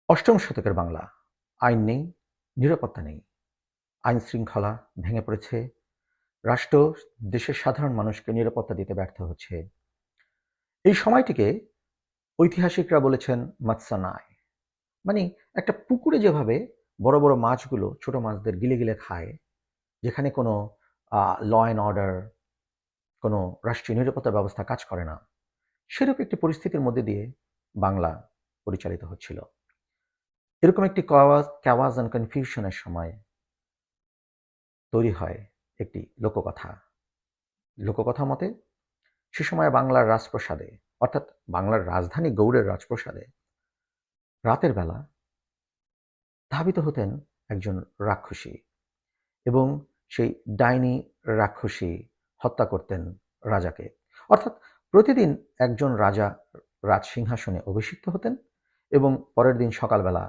অষ্টম শতকের বাংলা। আইন নেই, নিরাপত্তা নেই, আইন শৃঙ্খলা ভেঙে পড়েছে, রাষ্ট্র দেশের সাধারণ মানুষকে নিরাপত্তা দিতে ব্যর্থ হচ্ছে। এই সময়টিকে ঐতিহাসিকরা বলেছেন মাৎসানায়, মানে একটা পুকুরে যেভাবে বড় বড় মাছগুলো ছোট মাছদের গিলে গিলে খায়, যেখানে কোনো ল অ্যান্ড অর্ডার, কোনো রাষ্ট্রীয় নিরাপত্তা ব্যবস্থা কাজ করে না, সেরকম একটি পরিস্থিতির মধ্যে দিয়ে বাংলা পরিচালিত হচ্ছিল। এরকম একটি ক্যাওয়াজ অ্যান্ড কনফিউশনের সময় তৈরি হয় একটি লোককথা। লোককথা মতে সে সময় বাংলার রাজপ্রাসাদে, অর্থাৎ বাংলার রাজধানী গৌড়ের রাজপ্রাসাদে রাতের বেলা ধাবিত হতেন একজন রাক্ষসী, এবং সেই ডাইনি রাক্ষসী হত্যা করতেন রাজাকে। অর্থাৎ প্রতিদিন একজন রাজা রাজসিংহাসনে অভিষিক্ত হতেন এবং পরের দিন সকালবেলা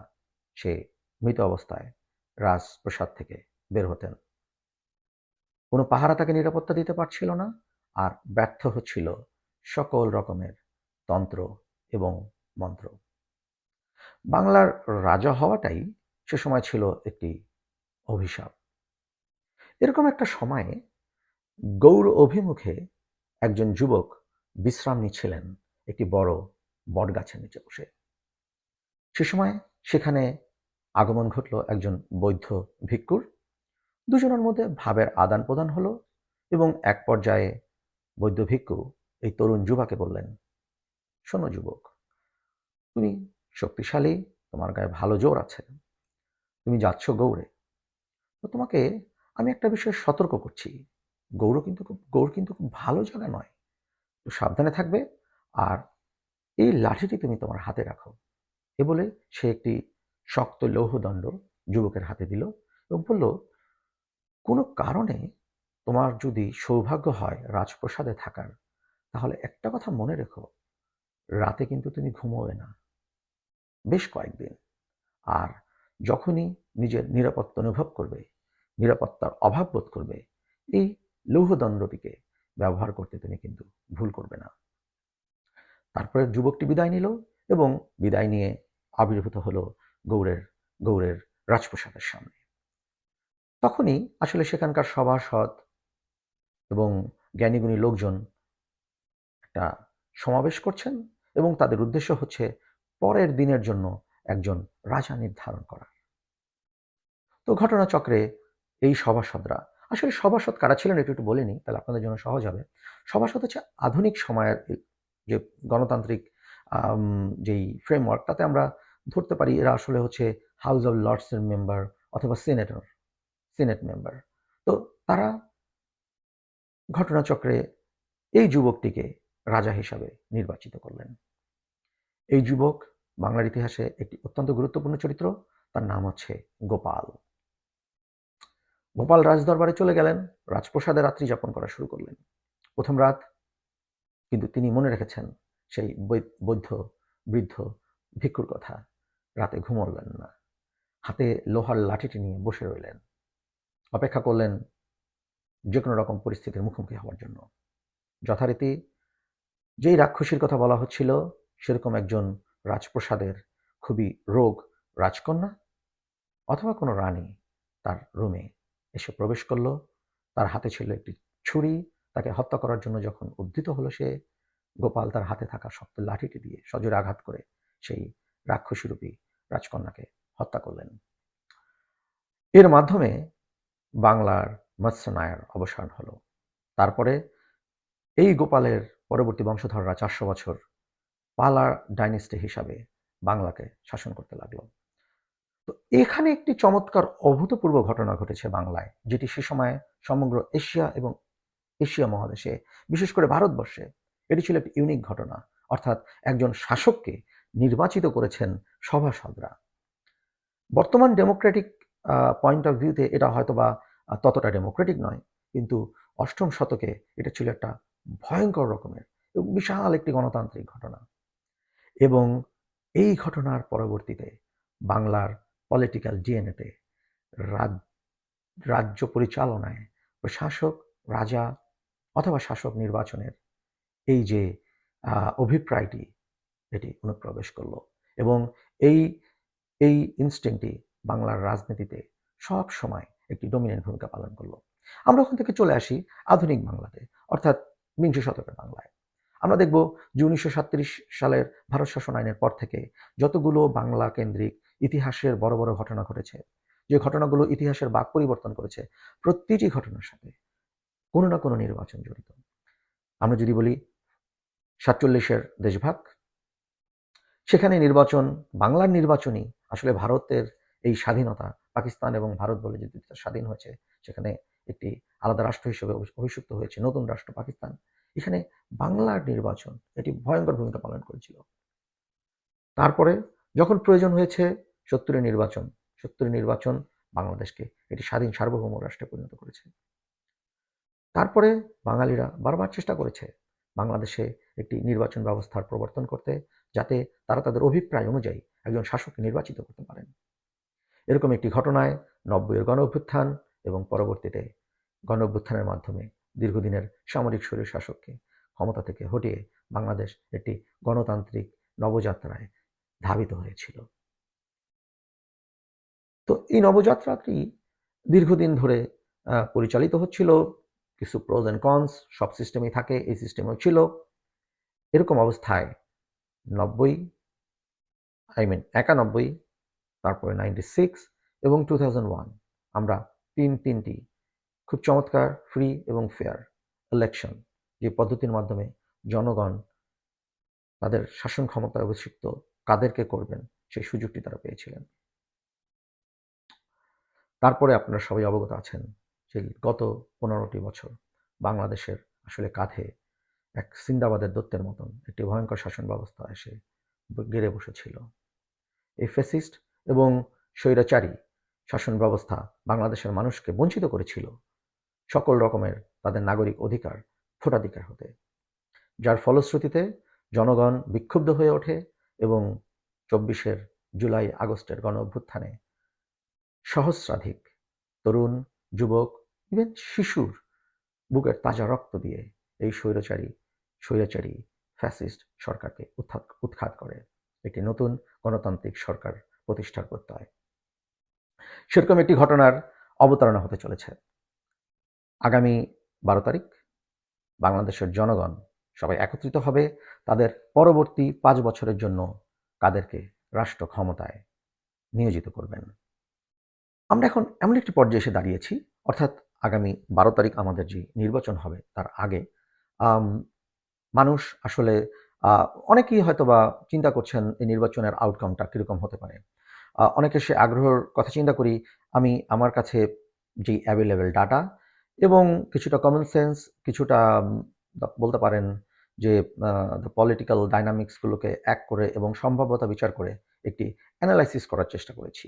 সে মৃত অবস্থায় রাজপ্রাসাদ থেকে বের হতেন। কোনো পাহারা তাকে নিরাপত্তা দিতে পারছিল না, আর ব্যর্থ হচ্ছিল সকল রকমের তন্ত্র এবং মন্ত্র। বাংলার রাজা হওয়াটাই সে সময় ছিল একটি অভিশাপ। এরকম একটা সময়ে গৌড় অভিমুখে একজন যুবক বিশ্রাম নিচ্ছিলেন একটি বড় বটগাছের নিচে বসে। সে সময় সেখানে আগমন ঘটল একজন বৌদ্ধ ভিক্ষুর। দুজনের মধ্যে ভাবের আদান প্রদান হলো এবং এক পর্যায়ে বৌদ্ধ ভিক্ষু এই তরুণ যুবাকে বললেন, শোনো যুবক, তুমি শক্তিশালী, তোমার গায়ে ভালো জোর আছে, তুমি যাচ্ছ গৌড়ে, তো তোমাকে আমি একটা বিষয়ে সতর্ক করছি। গৌড় কিন্তু খুব ভালো জায়গা নয়, তো সাবধানে থাকবে, আর এই লাঠিটি তুমি তোমার হাতে রাখো। এ বলে সে একটি শক্ত লৌহদণ্ড যুবকের হাতে দিল এবং বলল, কোনো কারণে তোমার যদি সৌভাগ্য হয় রাজপ্রাসাদে থাকার, তাহলে একটা কথা মনে রেখো, রাতে কিন্তু তুমি ঘুমোবে না বেশ কয়েকদিন। আর যখনই নিজের নিরাপত্তা অনুভব করবে, নিরাপত্তার অভাব বোধ করবে, এই লৌহদণ্ডটিকে ব্যবহার করতে তুমি কিন্তু ভুল করবে না। তারপরে যুবকটি বিদায় নিল এবং বিদায় নিয়ে আবির্ভূত হলো গৌড়ের গৌড়ের রাজপ্রাসাদের সামনে। তখনই আসলে সেখানকার সভাসদ এবং জ্ঞানীগুণী লোকজন একটা সমাবেশ করছেন এবং তাদের উদ্দেশ্য হচ্ছে পরের দিনের জন্য একজন রাজা নির্ধারণ করা। তো ঘটনাচক্রে এই সভাসদরা, আসলে সভাসদ কারা ছিলেন একটু একটু বলে নিই, তাহলে আপনাদের জন্য সহজ হবে। সভাসদ হচ্ছে আধুনিক সময়ের যে গণতান্ত্রিক যেই ফ্রেমওয়ার্ক, তাতে আমরা ধরতে পারি এরা আসলে হচ্ছে হাউস অব লর্ডসের মেম্বার অথবা সিনেট মেম্বার। তো তারা ঘটনাচক্রে এই যুবকটিকে রাজা হিসাবে নির্বাচিত করলেন। এই যুবক বাংলার ইতিহাসে একটি অত্যন্ত গুরুত্বপূর্ণ চরিত্র, তার নাম হচ্ছে গোপাল। গোপাল রাজদরবারে চলে গেলেন, রাজপ্রাসাদে রাত্রি যাপন করা শুরু করলেন। প্রথম রাত কিন্তু তিনি মনে রেখেছেন সেই বৌদ্ধ বৃদ্ধ ভিক্ষুর কথা। রাতে ঘুমোলেন না, হাতে লোহার লাঠিটি নিয়ে বসে রইলেন, অপেক্ষা করলেন যে কোনো রকম পরিস্থিতির মুখোমুখি হওয়ার জন্য। যথারীতি যেই রাক্ষসীর কথা বলা হচ্ছিল, সেরকম একজন রাজপ্রাসাদের খুবই রোগ রাজকন্যা অথবা কোনো রানী তার রুমে এসে প্রবেশ করলো। তার হাতে ছিল একটি ছুরি। তাকে হত্যা করার জন্য যখন উদ্যত হলো সে, গোপাল তার হাতে থাকা শক্ত লাঠিটি দিয়ে সজোরে আঘাত করে সেই রাক্ষসীরূপী রাজকন্যাকে হত্যা করলেন। এর মাধ্যমে বাংলার মৎস্যনায়ের অবসান হলো। তারপরে এই গোপালের পরবর্তী বংশধররা 400 বছর পালা ডাইনেস্টি হিসাবে বাংলাকে শাসন করতে লাগলো। তো এখানে একটি চমৎকার অভূতপূর্ব ঘটনা ঘটেছে বাংলায়, যেটি সে সময় সমগ্র এশিয়া এবং এশিয়া মহাদেশে, বিশেষ করে ভারতবর্ষে, এটি ছিল একটি ইউনিক ঘটনা। অর্থাৎ একজন শাসককে নির্বাচিত করেছেন সভাসদরা। বর্তমান ডেমোক্রেটিক পয়েন্ট অফ ভিউতে এটা হয়তো বা ততটা ডেমোক্রেটিক নয়, কিন্তু অষ্টম শতকে এটা ছিল একটা ভয়ঙ্কর রকমের এবং বিশাল একটি গণতান্ত্রিক ঘটনা। এবং এই ঘটনার পরবর্তীতে বাংলার পলিটিক্যাল ডিএনএতে রাজ্য পরিচালনায় প্রশাসক, রাজা অথবা শাসক নির্বাচনের এই যে অভিপ্রায়টি, এটি অনুপ্রবেশ করলো এবং এই এই ইনস্টিংক্টই বাংলার রাজনীতিতে সব সময় একটি ডমিনেন্ট ভূমিকা পালন করলো। আমরা ওখান থেকে চলে আসি আধুনিক বাংলাতে, অর্থাৎ বিংশ শতকের বাংলায়। আমরা দেখব যে 1937 সালের ভারত শাসন আইনের পর থেকে যতগুলো বাংলা কেন্দ্রিক ইতিহাসের বড় বড় ঘটনা ঘটেছে, যে ঘটনাগুলো ইতিহাসের বাক পরিবর্তন করেছে, প্রতিটি ঘটনার সাথে কোনো না কোনো নির্বাচন জড়িত। আমরা যদি বলি 47-এর দেশভাগ, সেখানে নির্বাচন, বাংলার নির্বাচনই আসলে ভারতের এই স্বাধীনতা, পাকিস্তান এবং ভারত বলে যে দুটো স্বাধীন হয়েছে, সেখানে একটি আলাদা রাষ্ট্র হিসেবে অভিষিক্ত হয়েছে নতুন রাষ্ট্র পাকিস্তান। এখানে বাংলার নির্বাচন এটি ভয়ঙ্কর ভূমিকা পালন করেছিল। তারপরে যখন প্রয়োজন হয়েছে 70-এর নির্বাচন, 70-এর নির্বাচন বাংলাদেশকে এটি স্বাধীন সার্বভৌম রাষ্ট্রে পরিণত করেছে। তারপরে বাঙালিরা বারবার চেষ্টা করেছে বাংলাদেশে একটি নির্বাচন ব্যবস্থার প্রবর্তন করতে, যাতে তারা তাদের অভিপ্রায় অনুযায়ী একজন শাসককে নির্বাচিত করতে পারেন। এরকম একটি ঘটনায় 90-এর গণঅভ্যুত্থান এবং পরবর্তীতে গণঅভ্যুত্থানের মাধ্যমে দীর্ঘদিনের সামরিক স্বৈরশাসককে ক্ষমতা থেকে হটিয়ে বাংলাদেশ একটি গণতান্ত্রিক নবযাত্রায় ধাবিত হয়েছিল। তো এই নবযাত্রাটি দীর্ঘদিন ধরে পরিচালিত হচ্ছিল। কিছু প্রোজ অ্যান্ড কনস সব সিস্টেমেই থাকে, এই সিস্টেমেও ছিল। এরকম অবস্থায় 91, তারপরে 96 এবং 2001 আমরা তিনটি খুব চমৎকার ফ্রি এবং ফেয়ার ইলেকশন, যে পদ্ধতির মাধ্যমে জনগণ তাদের শাসন ক্ষমতায় অভিষিক্ত কাদেরকে করবেন সেই সুযোগটি তারা পেয়েছিলেন। তারপরে আপনারা সবাই অবগত আছেন যে গত 15টি বছর বাংলাদেশের আসলে কাঁধে এক সিন্দাবাদের দত্তের মতন একটি ভয়ঙ্কর শাসন ব্যবস্থা এসে গেড়ে বসেছিল। এই ফ্যাসিস্ট এবং স্বৈরাচারী শাসন ব্যবস্থা বাংলাদেশের মানুষকে বঞ্চিত করেছিল সকল রকমের তাদের নাগরিক অধিকার, ভোটাধিকার হতে, যার ফলশ্রুতিতে জনগণ বিক্ষুব্ধ হয়ে ওঠে এবং 24 জুলাই আগস্টের গণ অভ্যুত্থানে সহস্রাধিক তরুণ, যুবক, ইভেন শিশুর বুকের তাজা রক্ত দিয়ে এই স্বৈরাচারী ফ্যাসিস্ট সরকারকে উৎখাত করে একটি নতুন গণতান্ত্রিক সরকার প্রতিষ্ঠার প্রত্যয়। সেরকম একটি ঘটনার অবতারণা হতে চলেছে। আগামী 12 তারিখ বাংলাদেশের জনগণ সবাই একত্রিত হবে তাদের পরবর্তী 5 বছরের জন্য কাদেরকে রাষ্ট্র ক্ষমতায় নিয়োজিত করবেন। আমরা এখন এমন একটি পর্যায়ে এসে দাঁড়িয়েছি, অর্থাৎ আগামী 12 তারিখ আমাদের যে নির্বাচন হবে তার আগে মানুষ আসলে অনেকেই হয়তোবা চিন্তা করছেন এই নির্বাচনের আউটকামটা কীরকম হতে পারে। অনেকে সে আগ্রহের কথা চিন্তা করি। আমি আমার কাছে যে অ্যাভেলেবেল ডাটা এবং কিছুটা কমন সেন্স, কিছুটা বলতে পারেন যে পলিটিক্যাল ডাইনামিক্সগুলোকে এক করে এবং সম্ভাব্যতা বিচার করে একটি অ্যানালাইসিস করার চেষ্টা করেছি।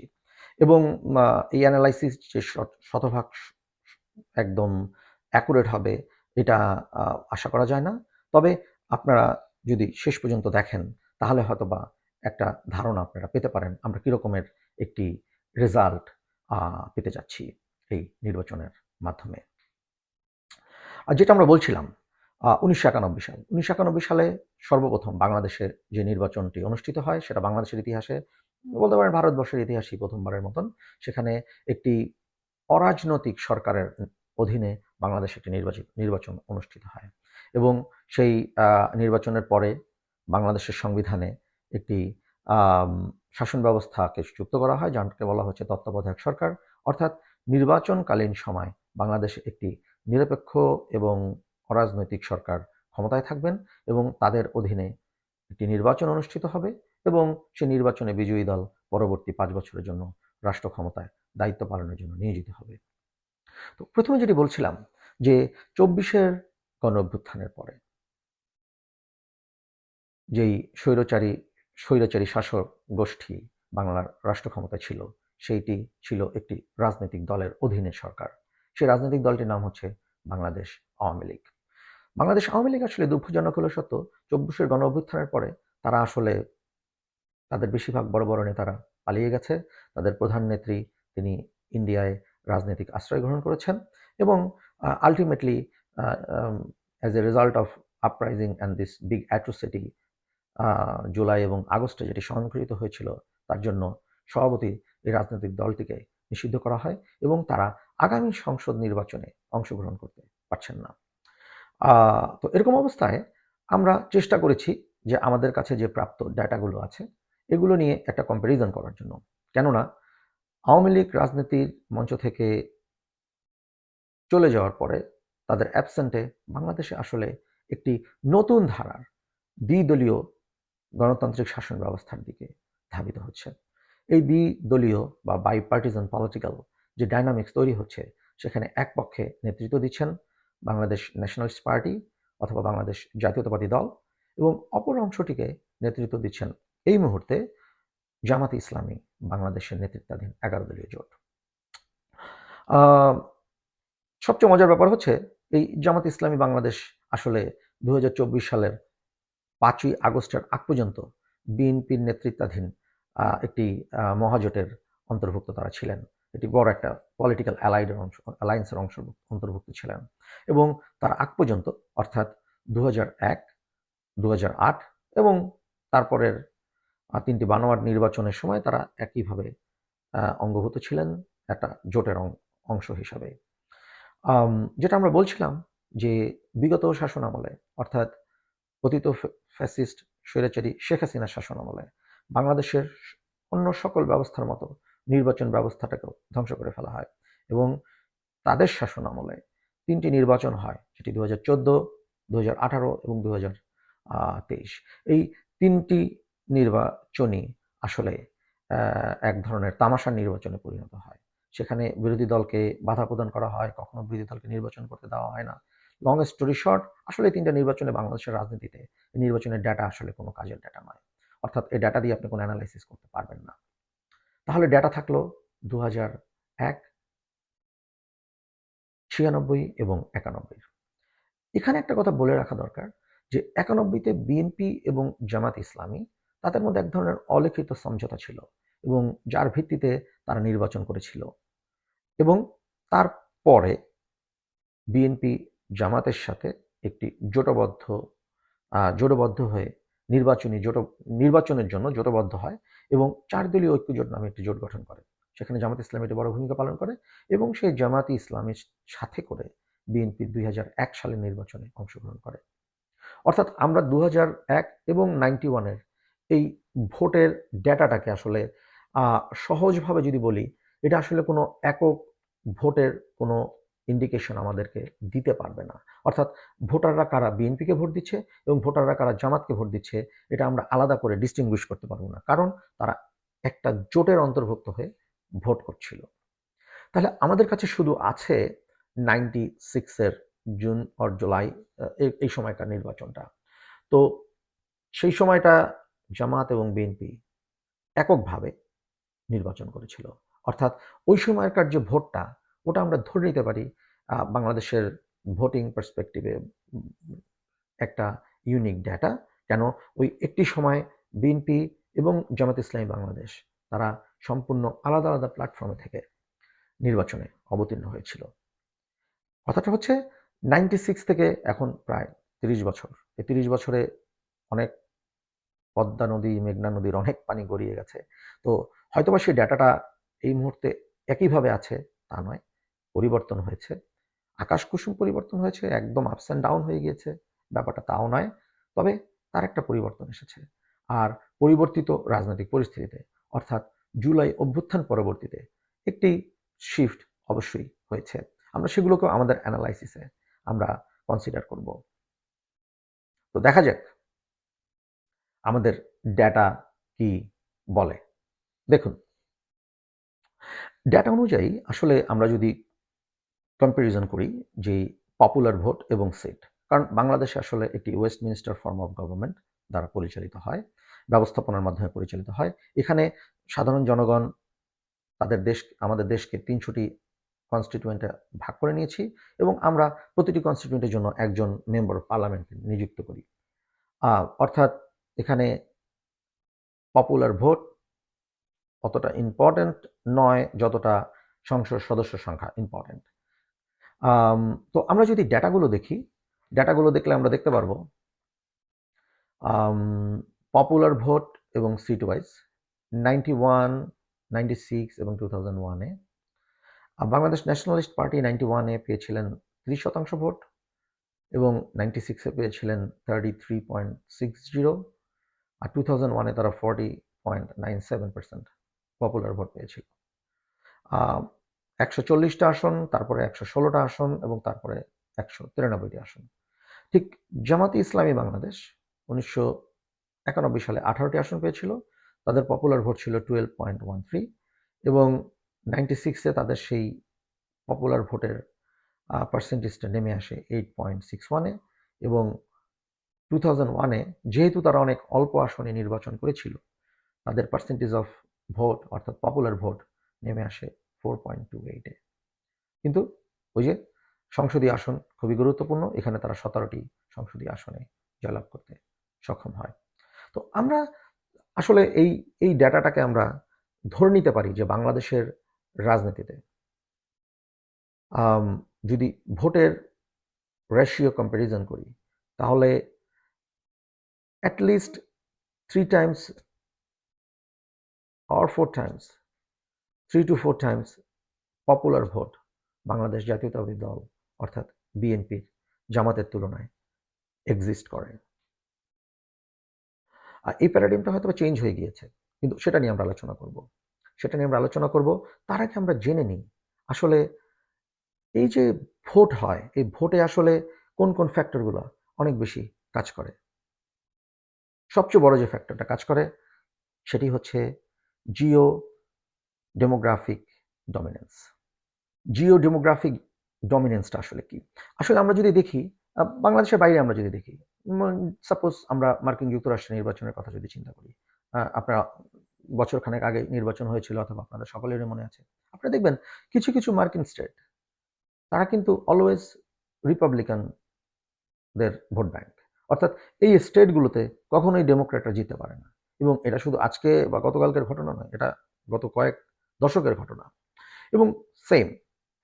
এবং এই অ্যানালাইসিস যে শতভাগ একদম অ্যাকুরেট হবে এটা আশা করা যায় না। তবে আপনারা যদি শেষ পর্যন্ত দেখেন তাহলে হয়তোবা একটা ধারণা আপনারা পেতে পারেন আমরা কী রকমের একটি রেজাল্ট পেতে যাচ্ছি এই নির্বাচনের মাধ্যমে। আর যেটা আমরা বলছিলাম 1991 সালে সর্বপ্রথম বাংলাদেশে যে নির্বাচনটি অনুষ্ঠিত হয় সেটা বাংলাদেশের ইতিহাসে বলতে পারেন ভারতবর্ষের ইতিহাসই প্রথমবারের মতন সেখানে একটি অরাজনৈতিক সরকারের অধীনে বাংলাদেশে একটি নির্বাচন অনুষ্ঠিত হয় এবং সেই নির্বাচনের পরে বাংলাদেশের সংবিধানে একটি শাসন ব্যবস্থাকে যুক্ত করা হয়, যাকে বলা হচ্ছে তত্ত্বাবধায়ক সরকার। অর্থাৎ নির্বাচনকালীন সময় বাংলাদেশে একটি নিরপেক্ষ এবং অরাজনৈতিক সরকার ক্ষমতায় থাকবেন এবং তাদের অধীনে একটি নির্বাচন অনুষ্ঠিত হবে এবং সেই নির্বাচনে বিজয়ী দল পরবর্তী 5 বছরের জন্য রাষ্ট্র ক্ষমতায় দায়িত্ব পালনের জন্য নিয়োজিত হবে। তো প্রথমে যেটি বলছিলাম যে 24-এর গণঅভ্যুত্থানের পরে যেই স্বৈরাচারী শাসক গোষ্ঠী বাংলার রাষ্ট্র ক্ষমতায় ছিল সেইটি ছিল একটি রাজনৈতিক দলের অধীনে সরকার। সেই রাজনৈতিক দলটির নাম হচ্ছে বাংলাদেশ আওয়ামী লীগ। বাংলাদেশ আওয়ামী লীগ আসলে দুঃখজনক হলো সত্য 24-এর গণঅভ্যুত্থানের পরে তারা আসলে তাদের বেশিরভাগ বড় বড় নেতারা পালিয়ে গেছে। তাদের প্রধান নেত্রী তিনি ইন্ডিয়ায় রাজনৈতিক আশ্রয় গ্রহণ করেছেন এবং ultimately as a result of uprising and this big atrocity July এবং আগস্টে যেটি সংঘটিত হয়েছিল তার জন্য সভাপতি এই রাজনৈতিক দলটিকে নিষিদ্ধ করা হয় এবং তারা আগামী সংসদ নির্বাচনে অংশগ্রহণ করতে পারছেন না। তো এরকম অবস্থায় আমরা চেষ্টা করেছি যে আমাদের কাছে যে প্রাপ্ত ডাটাগুলো আছে এগুলো নিয়ে একটা কম্প্যারিজন করার জন্য। কেননা আওয়ামী লীগ রাজনীতির মঞ্চ থেকে চলে যাওয়ার পরে তাদের অ্যাবসেন্টে বাংলাদেশে আসলে একটি নতুন ধারার দ্বিদলীয় গণতান্ত্রিক শাসন ব্যবস্থার দিকে ধাবিত হচ্ছে। এই দ্বিদলীয় বা বাইপার্টিজান পলিটিক্যাল যে ডাইনামিক্স তৈরি হচ্ছে, সেখানে এক পক্ষে নেতৃত্ব দিচ্ছেন বাংলাদেশ ন্যাশনালিস্ট পার্টি অথবা বাংলাদেশ জাতীয়তাবাদী দল এবং অপর অংশটিকে নেতৃত্ব দিচ্ছেন এই মুহূর্তে জামাত ইসলামী বাংলাদেশের নেতৃত্বাধীন 11 দলীয় জোট। সবচেয়ে মজার ব্যাপার হচ্ছে এই জামাত ইসলামী বাংলাদেশ আসলে 2024 সালের 5ই আগস্টের আগ পর্যন্ত বিএনপির নেতৃত্বাধীন একটি মহাজোটের অন্তর্ভুক্ত তারা ছিলেন। এটি বড় একটা পলিটিক্যাল অ্যালায়েন্সের অন্তর্ভুক্ত ছিলেন এবং তার আগ পর্যন্ত অর্থাৎ 2001, 2008 এবং তারপরের 3টি বানোয়াট নির্বাচনের সময় তারা একইভাবে অঙ্গভূত ছিলেন একটা জোটের অংশ হিসাবে। যেটা আমরা বলছিলাম যে বিগত শাসন আমলে অর্থাৎ পতিত ফ্যাসিস্ট স্বৈরাচারী শেখ হাসিনার শাসন আমলে বাংলাদেশের অন্য সকল ব্যবস্থার মতো নির্বাচন ব্যবস্থাটাকেও ধ্বংস করে ফেলা হয় এবং তাদের শাসন আমলে 3টি নির্বাচন হয়, যেটি 2014, 2018 এবং 2023। এই 3টি নির্বাচনই আসলে এক ধরনের তামাশার নির্বাচনে পরিণত হয়। সেখানে বিরোধী দলকে বাধা প্রদান করা হয়, কখনো বিরোধী দলকে নির্বাচন করতে দেওয়া হয় না। লং স্টোরি শর্ট, আসলে 3টা নির্বাচনে বাংলাদেশের রাজনীতিতে নির্বাচনের ডাটা আসলে কোনো কাজের ডাটা নয়, অর্থাৎ এই ডাটা দিয়ে আপনি কোনো অ্যানালাইসিস করতে পারবেন না। তাহলে ডাটা থাকলো 2001, 96 এবং 91। এখানে একটা কথা বলে রাখা দরকার যে 91তে বিএনপি এবং জামাত ইসলামী তাদের মধ্যে এক ধরনের অলিখিত সমঝোতা ছিল এবং যার ভিত্তিতে তারা নির্বাচন করেছিল এবং তারপরে বিএনপি জামাতের সাথে একটি জোটবদ্ধ হয়ে নির্বাচনের জন্য জোটবদ্ধ হয় এবং 4 দলীয় ঐক্য জোট নামে একটি জোট গঠন করে। সেখানে জামাত ইসলামী একটি বড় ভূমিকা পালন করে এবং সেই জামাত ইসলামীর সাথে করে বিএনপি 2001 সালের নির্বাচনে অংশগ্রহণ করে। অর্থাৎ আমরা 2001 এবং 91-এর এই ভোটের ডেটাটাকে আসলে সহজভাবে যদি বলি, এটা আসলে কোনো একক ভোটের কোনো ইন্ডিকেশন আমাদেরকে দিতে পারবে না। অর্থাৎ ভোটাররা কারা বিএনপিকে ভোট দিচ্ছে এবং ভোটাররা কারা জামাতকে ভোট দিচ্ছে, এটা আমরা আলাদা করে ডিস্টিংগুইশ করতে পারবো না, কারণ তারা একটা জোটের অন্তর্ভুক্ত হয়ে ভোট করছিল। তাহলে আমাদের কাছে শুধু আছে 96-এর জুন অর জুলাই এই সময়কার নির্বাচনটা। তো সেই সময়টা জামাত এবং বিএনপি এককভাবে নির্বাচন করেছিল। অর্থাৎ ওই সময়কার যে ভোটটা, ওটা আমরা ধরে নিতে পারি বাংলাদেশের ভোটিং পার্সপেক্টিভে একটা ইউনিক ডেটা। কেন ওই একটি সময় বিএনপি এবং জামাত ইসলামী বাংলাদেশ তারা সম্পূর্ণ আলাদা আলাদা প্ল্যাটফর্মে থেকে নির্বাচনে অবতীর্ণ হয়েছিল। কথাটা হচ্ছে 96 থেকে এখন প্রায় 30 বছর। এই 30 বছরে অনেক পদ্মা নদী, মেঘনা নদীর অনেক পানি গড়িয়ে গেছে। তো হয়তোবা সেই ডেটাটা এই মুহূর্তে একইভাবে আছে তা নয়, পরিবর্তন হয়েছে। আকাশ কুসুম পরিবর্তন হয়েছে, একদম আপস অ্যান্ড ডাউন হয়ে গিয়েছে, ব্যাপারটা তাও নয়। তবে তার একটা পরিবর্তন এসেছে। আর পরিবর্তিত রাজনৈতিক পরিস্থিতিতে অর্থাৎ জুলাই অভ্যুত্থান পরবর্তীতে একটি শিফট অবশ্যই হয়েছে। আমরা সেগুলোকেও আমাদের অ্যানালাইসিসে আমরা কনসিডার করব। তো দেখা যাক আমাদের ডেটা কি বলে। দেখুন, ডেটা অনুযায়ী আসলে আমরা যদি কম্প্যারিজন করি যে পপুলার ভোট এবং সিট, কারণ বাংলাদেশে আসলে একটি ওয়েস্টমিনস্টার ফর্ম অফ গভর্নমেন্ট দ্বারা পরিচালিত হয়, ব্যবস্থাপনার মাধ্যমে পরিচালিত হয়। এখানে সাধারণ জনগণ আমাদের দেশকে 300টি কনস্টিটিউয়েন্টে ভাগ করে নিয়েছি এবং আমরা প্রতিটি কনস্টিটিউয়েন্টের জন্য একজন মেম্বার অফ পার্লামেন্ট নিযুক্ত করি। অর্থাৎ এখানে পপুলার ভোট অতটা ইম্পর্টেন্ট নয় যতটা সংসদ সদস্য সংখ্যা ইম্পর্টেন্ট। তো আমরা যদি ডেটাগুলো দেখলে আমরা দেখতে পারবো পপুলার ভোট এবং সিট ওয়াইজ 91, 96 এবং 2001-এ। বাংলাদেশ ন্যাশনালিস্ট পার্টি 91-এ পেয়েছিলেন 30% ভোট এবং 96-এ পেয়েছিলেন 33.60, আর 2001-এ তারা 40.97% পপুলার ভোট পেয়েছিল। 140টা আসন, তারপরে 116টা আসন এবং তারপরে 193টি আসন। ঠিক জামাতে ইসলামী বাংলাদেশ 1991 সালে 18টি আসন পেয়েছিল, তাদের পপুলার ভোট ছিল 12.13 এবং 96-এ তাদের সেই পপুলার ভোটের পার্সেন্টেজটা নেমে আসে 8.61-এ এবং 2001-এ যেহেতু তারা অনেক অল্প আসনে নির্বাচন করেছিল, তাদের পার্সেন্টেজ অফ ভোট অর্থাৎ পপুলার ভোট নেমে আসে 4.28-এ। কিন্তু ওই যে সংসদীয় আসন খুবই গুরুত্বপূর্ণ, এখানে তারা 17টি সংসদীয় আসনে জয়লাভ করতে সক্ষম হয়। তো আমরা আসলে এই ডেটাটাকে আমরা ধরে নিতে পারি যে বাংলাদেশের রাজনীতিতে যদি ভোটের রেশিও কম্প্যারিজন করি, তাহলে at least 3 times or 4 times, 3 to 4 times popular vote Bangladesh জাতীয়তাবাদী দল অর্থাৎ বিএনপির জামাতের তুলনায় এক্সিস্ট করে। আর এই প্যারাডিমটা হয়তো চেঞ্জ হয়ে গিয়েছে, কিন্তু সেটা নিয়ে আমরা আলোচনা করব। তার আগে আমরা জেনে নিই আসলে এই যে ভোট হয়, এই ভোটে আসলে কোন কোন ফ্যাক্টরগুলো অনেক বেশি কাজ করে। সবচেয়ে বড় যে ফ্যাক্টরটা কাজ করে সেটি হচ্ছে geo demographic dominance. Geo demographic ডমিনেন্সটা আসলে কি? আসলে আমরা যদি দেখি, বাংলাদেশের বাইরে আমরা যদি দেখি, সাপোজ আমরা মার্কিন যুক্তরাষ্ট্রের নির্বাচনের কথা যদি চিন্তা করি, আপনারা বছরখানেক আগে নির্বাচন হয়েছিল অথবা আপনাদের সকলেরই মনে আছে, আপনারা দেখবেন কিছু কিছু মার্কিন স্টেট তারা কিন্তু অলওয়েজ রিপাবলিকানদের ভোট ব্যাংক, অর্থাৎ এই স্টেটগুলোতে কখনোই ডেমোক্রেটরা জিততে পারে না। এবং এটা শুধু আজকে বা গতকালকের ঘটনা নয়, এটা গত কয়েক দশকের ঘটনা। এবং সেম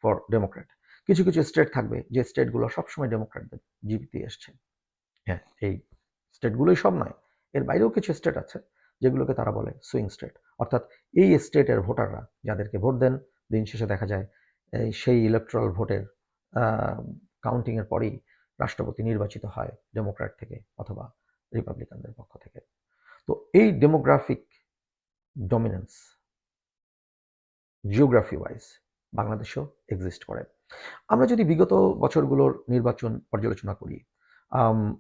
ফর ডেমোক্র্যাট, কিছু কিছু স্টেট থাকবে যে স্টেটগুলো সবসময় ডেমোক্র্যাটদের জিতে এসছে। হ্যাঁ, এই স্টেটগুলোই সব নয়, এর বাইরেও কিছু স্টেট আছে যেগুলোকে তারা বলে সুইং স্টেট, অর্থাৎ এই স্টেটের ভোটাররা যাদেরকে ভোট দেন, দিন শেষে দেখা যায় সেই ইলেকট্রাল ভোটের কাউন্টিংয়ের পরেই রাষ্ট্রপতি নির্বাচিত হয় ডেমোক্র্যাট থেকে অথবা রিপাবলিকানদের পক্ষ থেকে। তো এই ডেমোগ্রাফিক ডমিনেন্স জিওগ্রাফি ওয়াইজ বাংলাদেশেও এক্সিস্ট করে। আমরা যদি বিগত বছরগুলোর নির্বাচন পর্যালোচনা করি,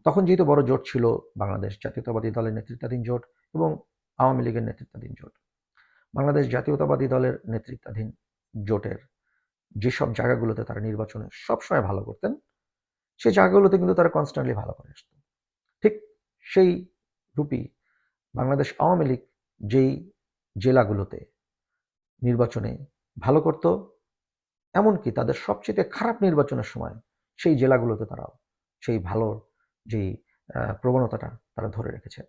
তখন যেহেতু বড় জোট ছিল বাংলাদেশ জাতীয়তাবাদী দলের নেতৃত্বাধীন জোট এবং আওয়ামী লীগের নেতৃত্বাধীন জোট। বাংলাদেশ জাতীয়তাবাদী দলের নেতৃত্বাধীন জোটের যেসব জায়গাগুলোতে তারা নির্বাচনে সবসময় ভালো করতেন, সেই জায়গাগুলোতে কিন্তু তারা কনস্ট্যান্টলি ভালো করে আসত। ঠিক সেই রূপই বাংলাদেশ আওয়ামী লীগ যেই জেলাগুলোতে নির্বাচনে ভালো করত, এমনকি তাদের সবচেয়ে খারাপ নির্বাচনের সময় সেই জেলাগুলোতে তারাও সেই ভালো যেই প্রবণতাটা তারা ধরে রেখেছে।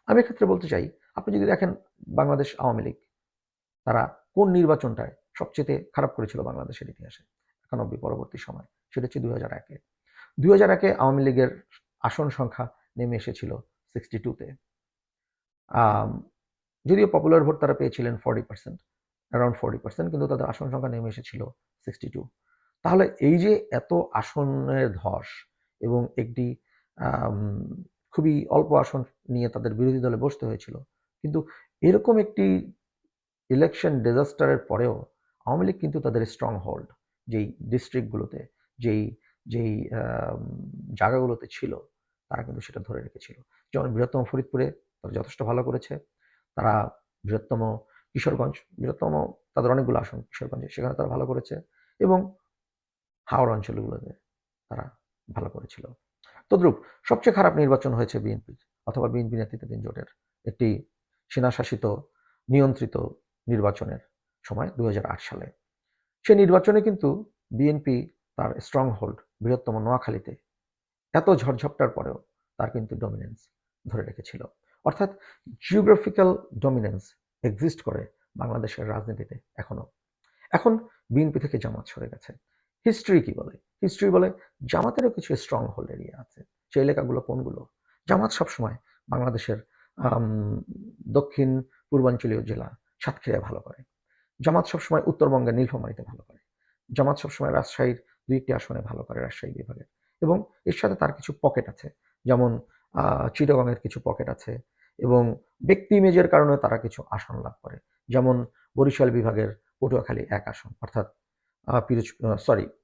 আমি এক্ষেত্রে বলতে চাই, আপনি যদি দেখেন বাংলাদেশ আওয়ামী লীগ তারা কোন নির্বাচনটায় সবচেয়ে খারাপ করেছিল বাংলাদেশের ইতিহাসে 91 পরবর্তী সময়, সেটা হচ্ছে 2001-এ। 2001-এ আওয়ামী লীগের আসন সংখ্যা নেমে এসেছিল 62-তে। যদিও পপুলার ভোট তারা পেয়েছিলেন 40%, অ্যারাউন্ড 40%, কিন্তু তাদের আসন সংখ্যা নেমে এসেছিল 62। তাহলে এই যে এত আসনের ধস এবং একটি খুবই অল্প আসন নিয়ে তাদের বিরোধী দলে বসতে হয়েছিল, কিন্তু এরকম একটি ইলেকশন ডিজাস্টারের পরেও আওয়ামী লীগ কিন্তু তাদের স্ট্রং হোল্ড যেই ডিস্ট্রিক্টগুলোতে, যেই যেই জায়গাগুলোতে ছিল, তারা কিন্তু সেটা ধরে রেখেছিল। যেমন বৃহত্তম ফরিদপুরে তারা যথেষ্ট ভালো করেছে, তারা বৃহত্তম কিশোরগঞ্জ, বৃহত্তম তাদের অনেকগুলো আসন কিশোরগঞ্জে, সেখানে তারা ভালো করেছে এবং হাওড় অঞ্চলগুলোতে তারা ভালো করেছিল। তদ্রূপ সবচেয়ে খারাপ নির্বাচন হয়েছে বিএনপি অথবা বিএনপি নেতৃত্বাধীন জোটের একটি সেনাশাসিত নিয়ন্ত্রিত নির্বাচনের সময় 2008 সালে। সেই নির্বাচনে কিন্তু বিএনপি তার স্ট্রং হোল্ড বৃহত্তম নোয়াখালীতে এত ঝড়ঝাপটার পরেও তার কিন্তু ডমিনেন্স ধরে রেখেছিল। অর্থাৎ জিওগ্রাফিক্যাল ডমিনেন্স এক্সিস্ট করে বাংলাদেশের রাজনীতিতে এখনো। এখন বিএনপি থেকে জামাত সরে গেছে। হিস্ট্রি কি বলে? হিস্ট্রি বলে জামাতেরও কিছু স্ট্রং হোল্ড এরিয়া আছে। সেই এলাকাগুলো কোনগুলো? জামাত সবসময় বাংলাদেশের দক্ষিণ পূর্বাঞ্চলীয় জেলা সাতক্ষীরায় ভালো করে। জামাত সবসময় উত্তরবঙ্গের নীলফামারীতে ভালো করে, জামাত সবসময় রাজশাহীর 2-1টি আসনে ভালো করে, রাজশাহী বিভাগের, এবং এর সাথে তার কিছু পকেট আছে, যেমন চিটাগংয়ের কিছু পকেট আছে, এবং ব্যক্তি ইমেজের কারণে তারা কিছু আসন লাভ করে, যেমন বরিশাল বিভাগের পটুয়াখালী 1 আসন, অর্থাৎ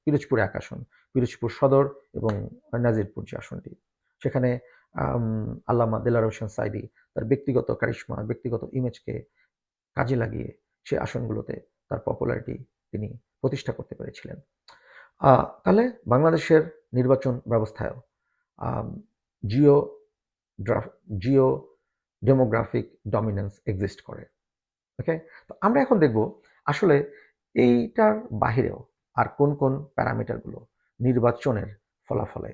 পিরোজপুর 1 আসন, পিরোজপুর সদর এবং নাজিরপুর যে আসনটি, সেখানে আল্লামা দেলাওয়ার হোসেন সাঈদী তার ব্যক্তিগত কারিশমা, ব্যক্তিগত ইমেজকে কাজে লাগিয়ে সে আসনগুলোতে তার পপুলারিটি তিনি প্রতিষ্ঠা করতে পেরেছিলেন। তাহলে বাংলাদেশের নির্বাচন ব্যবস্থায়ও geo geo demographic dominance exist করে। ওকে, তো আমরা এখন দেখব আসলে এইটার বাহিরেও আর কোন কোন প্যারামিটারগুলো নির্বাচনের ফলাফলে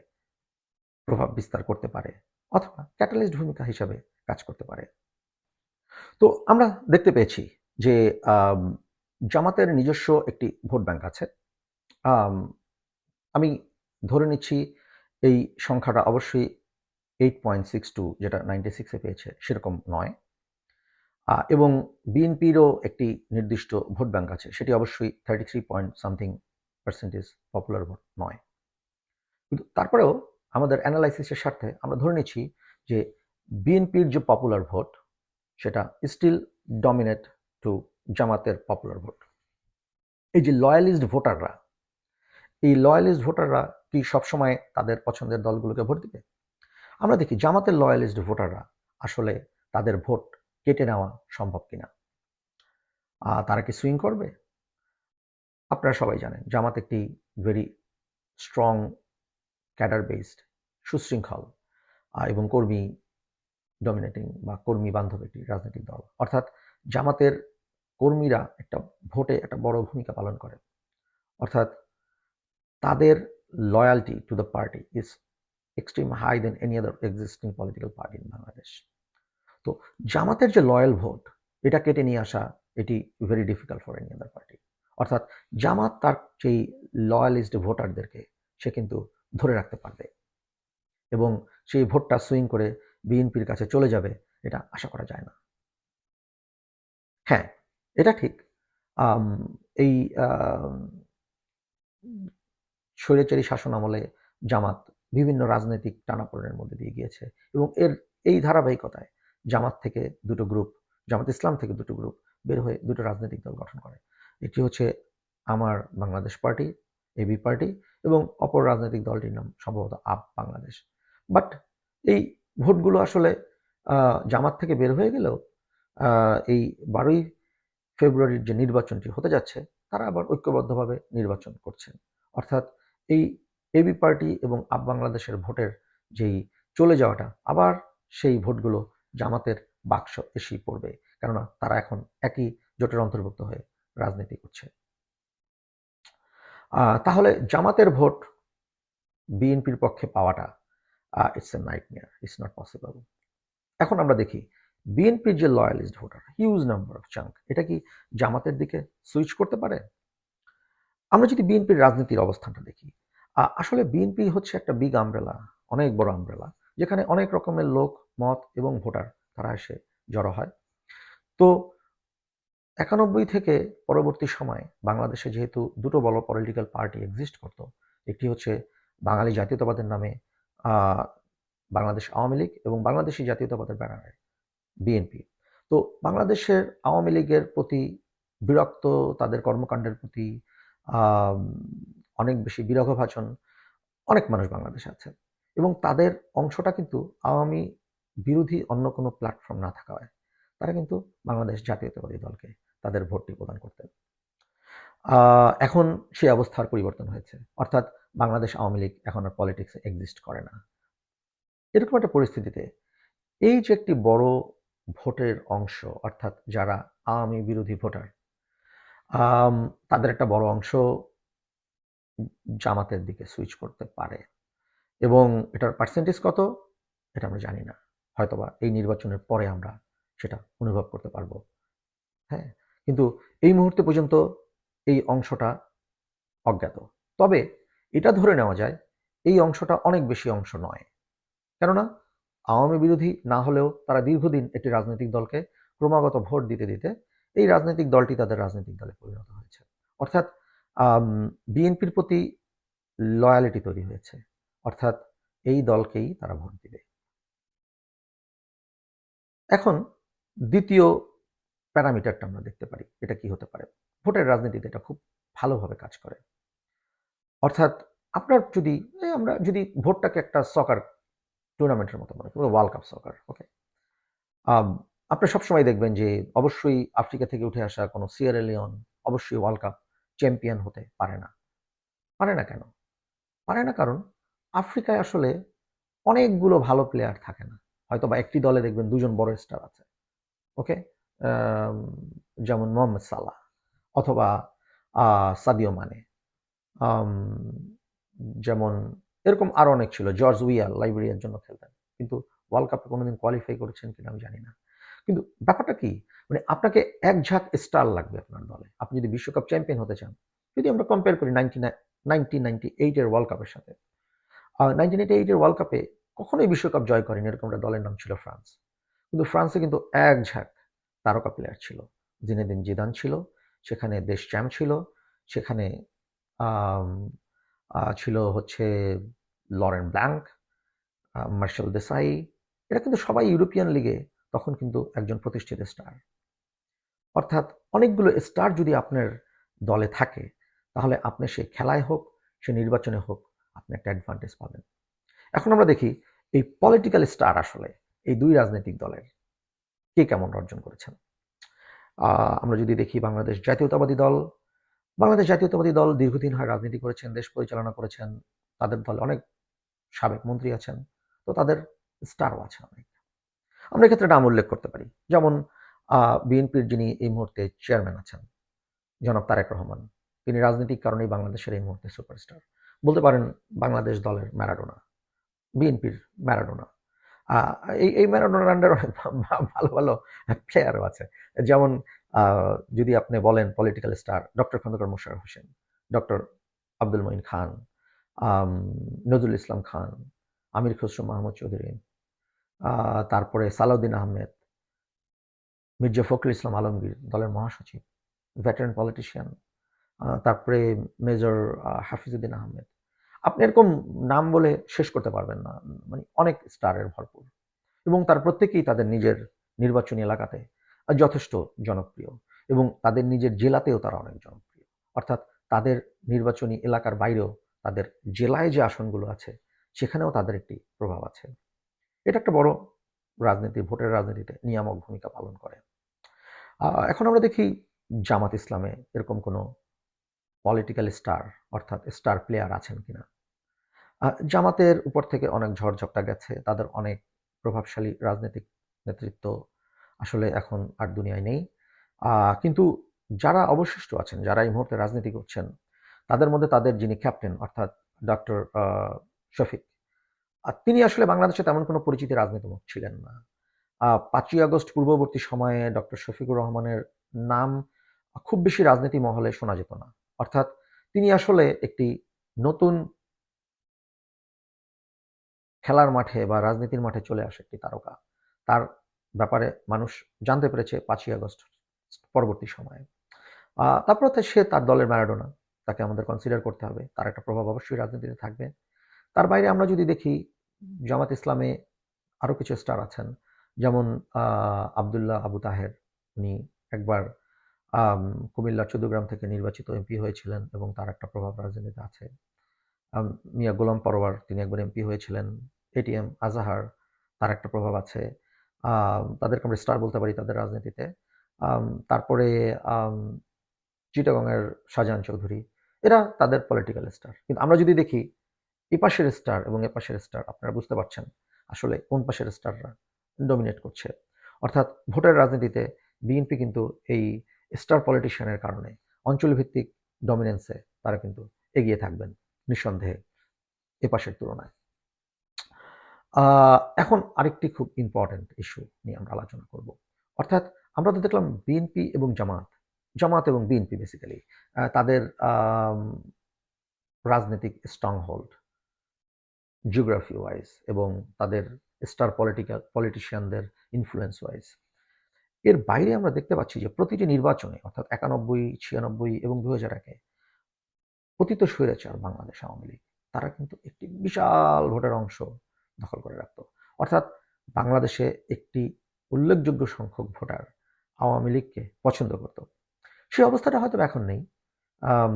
প্রভাব বিস্তার করতে পারে অথবা ক্যাটালিস্ট ভূমিকা হিসাবে কাজ করতে পারে। তো আমরা দেখতে পেয়েছি যে জামাতের নিজস্ব একটি ভোট ব্যাংক আছে। আমি ধরে নিচ্ছি এই সংখ্যাটা অবশ্যই 8.62 যেটা 96-এ পেয়েছে সেরকম নয়, এবং বিএনপিরও একটি নির্দিষ্ট ভোট ব্যাংক আছে, সেটি অবশ্যই 33 point something percentage popular vote নয়। কিন্তু তারপরেও আমাদের অ্যানালাইসিসের স্বার্থে আমরা ধরে নিচ্ছি যে বিএনপির যে পপুলার ভোট সেটা স্টিল ডমিনেট টু জামাতের পপুলার ভোট। এই যে লয়ালিস্ট ভোটাররা, এই লয়ালিস্ট ভোটাররা কি সবসময় তাদের পছন্দের দলগুলোকে ভোট দিবে? আমরা দেখি জামাতের লয়ালিস্ট ভোটাররা আসলে তাদের ভোট কেটে নেওয়া সম্ভব কিনা, তারা কি সুইং করবে? আপনারা সবাই জানেন জামাত একটি ভেরি স্ট্রং ক্যাডার বেসড, সুশৃঙ্খল এবং কর্মী ডমিনেটিং বা কর্মী বান্ধব একটি রাজনৈতিক দল, অর্থাৎ জামাতের কর্মীরা একটা ভোটে একটা বড় ভূমিকা পালন করে, অর্থাৎ তাদের loyalty to the party is extreme high than any other existing political party in Bangladesh. তো জামাতের যে লয়াল ভোট এটা কেটে নিয়ে আসা এটি very difficult for any other party, অর্থাৎ জামাত তার যেই লয়ালিস্ট ভোটারদেরকে সে কিন্তু ধরে রাখতে পারবে এবং সেই ভোটটা সুইং করে বিএনপির কাছে চলে যাবে এটা আশা করা যায় না। হ্যাঁ, এটা ঠিক, এই স্বৈরাচারী শাসন আমলে জামাত বিভিন্ন রাজনৈতিক টানাপোড়েনের মধ্যে দিয়ে গিয়েছে এবং এই ধারাবাহিকতায় জামাত থেকে দুটো গ্রুপ, জামাত ইসলাম থেকে দুটো গ্রুপ বের হয়ে দুটো রাজনৈতিক দল গঠন করে। একটি হচ্ছে আমার বাংলাদেশ পার্টি, এবি পার্টি, এবং অপর রাজনৈতিক দলটির নাম সম্ভবত আপ বাংলাদেশ। বাট এই ভোটগুলো আসলে জামাত থেকে বের হয়ে গেলেও এই 12ই ফেব্রুয়ারির যে নির্বাচনটি হতে যাচ্ছে তারা আবার ঐক্যবদ্ধভাবে নির্বাচন করছেন, অর্থাৎ এই এবি পার্টি এবং আপ বাংলাদেশের ভোটের যেই চলে যাওয়াটা আবার সেই ভোটগুলো জামাতের বাক্স এসেই পড়বে, কেননা তারা এখন একই জোটের অন্তর্ভুক্ত হয়ে রাজনীতি করছে। তাহলে জামাতের ভোট বিএনপির পক্ষে পাওয়াটা it's a nightmare, it's not possible. এখন আমরা দেখি বিএনপির যে loyalist voter, huge number of chunk, এটা কি জামাতের দিকে সুইচ করতে পারে? আমরা যদি বিএনপির রাজনীতির অবস্থানটা দেখি, আসলে বিএনপি হচ্ছে একটা বিগ আমব্রেলা, অনেক বড় আমব্রেলা, যেখানে অনেক রকমের লোক, মত এবং ভোটার তারা এসে জড়ো হয়। তো 91 থেকে পরবর্তী সময়ে বাংলাদেশে যেহেতু দুটো বড় পলিটিক্যাল পার্টি এক্সিস্ট করতো, একটি হচ্ছে বাঙালি জাতীয়তাবাদের নামে বাংলাদেশ আওয়ামী লীগ এবং বাংলাদেশি জাতীয়তাবাদের ব্যানারে বিএনপি। তো বাংলাদেশের আওয়ামী লীগের প্রতি বিরক্ত, তাদের কর্মকাণ্ডের প্রতি অনেক বেশি বিরহভাজন অনেক মানুষ বাংলাদেশে আছে এবং তাদের অংশটা কিন্তু আওয়ামী বিরোধী অন্য কোনো প্ল্যাটফর্ম না থাকা হয় তারা কিন্তু বাংলাদেশ জাতীয়তাবাদী দলকে তাদের ভোটটি প্রদান করতেন। এখন সেই অবস্থার পরিবর্তন হয়েছে, অর্থাৎ বাংলাদেশ আওয়ামী লীগ এখন আর পলিটিক্সে এক্সিস্ট করে না। এরকম একটা পরিস্থিতিতে এই যে একটি বড় ভোটের অংশ, অর্থাৎ যারা আওয়ামী বিরোধী ভোটার, তাদের একটা বড় অংশ জামাতের দিকে সুইচ করতে পারে এবং এটার পার্সেন্টেজ কত এটা আমরা জানি না, হয়তোবা এই নির্বাচনের পরে আমরা সেটা অনুভব করতে পারবো। হ্যাঁ, কিন্তু এই মুহূর্তে পর্যন্ত এই অংশটা অজ্ঞাত। তবে এটা ধরে নেওয়া যায় এই অংশটা অনেক বেশি অংশ নয়, কেননা আওয়ামী বিরোধী না হলেও তারা দীর্ঘদিন একটি রাজনৈতিক দলকে ক্রমাগত ভোট দিতে দিতে এই রাজনৈতিক দলটি তাদের রাজনৈতিক দলে পরিণত হয়েছে। অর্থাৎ বিএনপির প্রতি লয়ালিটি তৈরি হয়েছে, অর্থাৎ এই দলকেই তারা ভোট দিবে। এখন দ্বিতীয় প্যারামিটারটা আমরা দেখতে পারি, এটা কি হতে পারে। ভোটের রাজনীতিতে এটা খুব ভালোভাবে কাজ করে। অর্থাৎ আপনার যদি আমরা যদি ভোটটাকে একটা সকার টুর্নামেন্টের মতো মনে করি, ওয়ার্ল্ড কাপ সকার, ওকে, আপনি সবসময় দেখবেন যে অবশ্যই আফ্রিকা থেকে উঠে আসা কোনো সিয়েরা লিওন অবশ্যই ওয়ার্ল্ড কাপ চ্যাম্পিয়ন হতে পারে না। পারে না কেন? পারে না কারণ আফ্রিকায় আসলে অনেকগুলো ভালো প্লেয়ার থাকে না। হয়তো বা একটি দলে দেখবেন দুজন বড় স্টার আছে, ওকে, যেমন মোহাম্মদ সালাহ অথবা সাদিও মানে, আম, যেমন এরকম আরো অনেক ছিল। জর্জ উইয়া লাইবেরিয়ার জন্য খেলতেন, কিন্তু ওয়ার্ল্ড কাপে কোনোদিন কোয়ালিফাই করেছেন কিনা আমি জানি না। কিন্তু ব্যাপারটা কি, মানে আপনাকে এক ঝাঁক স্টার লাগবে আপনার দলে আপনি যদি বিশ্বকাপ চ্যাম্পিয়ন হতে চান। যদি আমরা কম্পেয়ার করি 1998 এর ওয়ার্ল্ড কাপের সাথে, 1988 এর ওয়ার্ল্ড কাপে কখনোই বিশ্বকাপ জয় করেনি এরকম একটা দলের নাম ছিল ফ্রান্স। কিন্তু ফ্রান্সে কিন্তু এক ঝাঁক তারকা প্লেয়ার ছিল। জিনেদিন জিদান ছিল সেখানে, দেশ চ্যাম্প ছিল সেখানে, আম, ছিল হচ্ছে লরেন ব্ল্যাঙ্ক, মার্শাল দেসাই। এরা কিন্তু সবাই ইউরোপিয়ান লিগে তখন কিন্তু একজন প্রতিষ্ঠিত স্টার। অর্থাৎ অনেকগুলো স্টার যদি আপনার দলে থাকে, তাহলে আপনি সে খেলায় হোক সে নির্বাচনে হোক আপনি একটা অ্যাডভান্টেজ পাবেন। এখন আমরা দেখি এই পলিটিক্যাল স্টার আসলে এই দুই রাজনৈতিক দলের কে কেমন অর্জন করেছেন। আমরা যদি দেখি বাংলাদেশ জাতীয়তাবাদী দল দীর্ঘদিন হয় রাজনীতি করেছেন, দেশ পরিচালনা করেছেন, তাদের দলে অনেক সাবেক মন্ত্রী আছেন, তো তাদের স্টারও আছে অনেক। আমরা এক্ষেত্রে নাম উল্লেখ করতে পারি, যেমন বিএনপির যিনি এই মুহূর্তে চেয়ারম্যান আছেন জনাব তারেক রহমান, তিনি রাজনৈতিক কারণেই বাংলাদেশের এই মুহূর্তে সুপারস্টার। বলতে পারেন বাংলাদেশ দলের ম্যারাডোনা, বিএনপির ম্যারাডোনা। আহ, এই ম্যারাডোনার আন্ডার অনেক ভালো ভালো প্লেয়ারও আছে। যেমন যদি আপনি বলেন political star, doctor Khandakar Mosharraf Hossain, doctor Abdul Moyeen Khan, আম, নজরুল ইসলাম খান, আমির খসরু মাহমুদ চৌধুরী, তারপরে সালাউদ্দিন আহমেদ, মির্জা ফখরুল ইসলাম আলমগীর দলের মহাসচিব, ভেটারেন পলিটিশিয়ান, তারপরে মেজর হাফিজউদ্দিন আহমেদ। আপনি এরকম নাম বলে শেষ করতে পারবেন না, মানে অনেক স্টারের ভরপুর, এবং তার প্রত্যেকেই তাদের নিজের নির্বাচনী এলাকাতে যথেষ্ট জনপ্রিয়, এবং তাদের নিজের জেলাতেও তারা অনেক জনপ্রিয়। অর্থাৎ তাদের নির্বাচনী এলাকার বাইরেও তাদের জেলায় যে আসনগুলো আছে সেখানেও তাদের একটি প্রভাব আছে। এটা একটা বড় রাজনীতি, ভোটের রাজনীতিতে নিয়ামক ভূমিকা পালন করে। এখন আমরা দেখি জামাত ইসলামে এরকম কোনো পলিটিক্যাল স্টার অর্থাৎ স্টার প্লেয়ার আছেন কিনা। জামাতের উপর থেকে অনেক ঝড়-ঝাপটা গেছে। তাদের অনেক প্রভাবশালী রাজনৈতিক নেতৃত্ব আসলে এখন আর দুনিয়ায় নেই। কিন্তু যারা অবশিষ্ট আছেন, যারা এই মুহূর্তে রাজনীতি করছেন, তাদের মধ্যে তাদের যিনি ক্যাপ্টেন অর্থাৎ ডক্টর শফিক, তিনি আসলে বাংলাদেশে তেমন কোনো পরিচিত রাজনীতিবিদ ছিলেন না। ৫ই আগস্ট পূর্ববর্তী সময়ে ডক্টর শফিকুর রহমানের নাম খুব বেশি রাজনীতি মহলে শোনা যেত না। অর্থাৎ তিনি আসলে একটি নতুন খেলার মাঠে বা রাজনীতির মাঠে চলে আসে একটি তারকা। তার ব্যাপারে মানুষ জানতে পেরেছে ৫ই আগস্ট পরবর্তী সময়ে। তারপর সে তার দলের ম্যারাডোনা, তাকে আমাদের কনসিডার করতে হবে। তার একটা প্রভাব অবশ্যই রাজনীতিতে থাকবে। তার বাইরে আমরা যদি দেখি জামাত ইসলামে আরো কিছু স্টার আছেন, যেমন আবদুল্লাহ আবু তাহের, উনি একবার আম, কুমিল্লার চৌদ্দগ্রাম থেকে নির্বাচিত এমপি হয়েছিলেন এবং তার একটা প্রভাব রাজনীতিতে আছে। মিয়া গোলাম পরোয়ার, তিনি একবার এমপি হয়েছিলেন। এটিএম আজাহার, তার একটা প্রভাব আছে। তাদেরকে আমরা স্টার বলতে পারি তাদের রাজনীতিতে। তারপরে আম, চিটাগংয়ের শাহজাহান চৌধুরী, এরা তাদের পলিটিক্যাল স্টার। কিন্তু আমরা যদি দেখি এপাশের স্টার এবং এপাশের স্টার, আপনারা বুঝতে পারছেন আসলে কোন পাশের স্টাররা ডমিনেট করছে। অর্থাৎ ভোটের রাজনীতিতে বিএনপি কিন্তু এই স্টার পলিটিশিয়ানের কারণে অঞ্চলভিত্তিক ডমিনেন্সে তারা কিন্তু এগিয়ে থাকবেন নিঃসন্দেহে এপাশের তুলনায়। এখন আরেকটি খুব ইম্পর্টেন্ট ইস্যু নিয়ে আমরা আলোচনা করব। অর্থাৎ আমরা তো দেখলাম বিএনপি এবং জামাত এবং বিএনপি বেসিক্যালি তাদের রাজনৈতিক স্ট্রং হোল্ড জিওগ্রাফি ওয়াইজ এবং তাদের স্টার পলিটিশিয়ানদের ইনফ্লুয়েন্স ওয়াইজ। এর বাইরে আমরা দেখতে পাচ্ছি যে প্রতিটি নির্বাচনে অর্থাৎ 91, 96 এবং 2001-এ পতিত স্বৈরাচার বাংলাদেশ আওয়ামী লীগ তারা কিন্তু একটি বিশাল ভোটের অংশ দখল করে রাখত। অর্থাৎ বাংলাদেশে একটি উল্লেখযোগ্য সংখ্যক ভোটার আওয়ামী লীগকে পছন্দ করত। সেই অবস্থাটা হয়তো এখন নেই। আম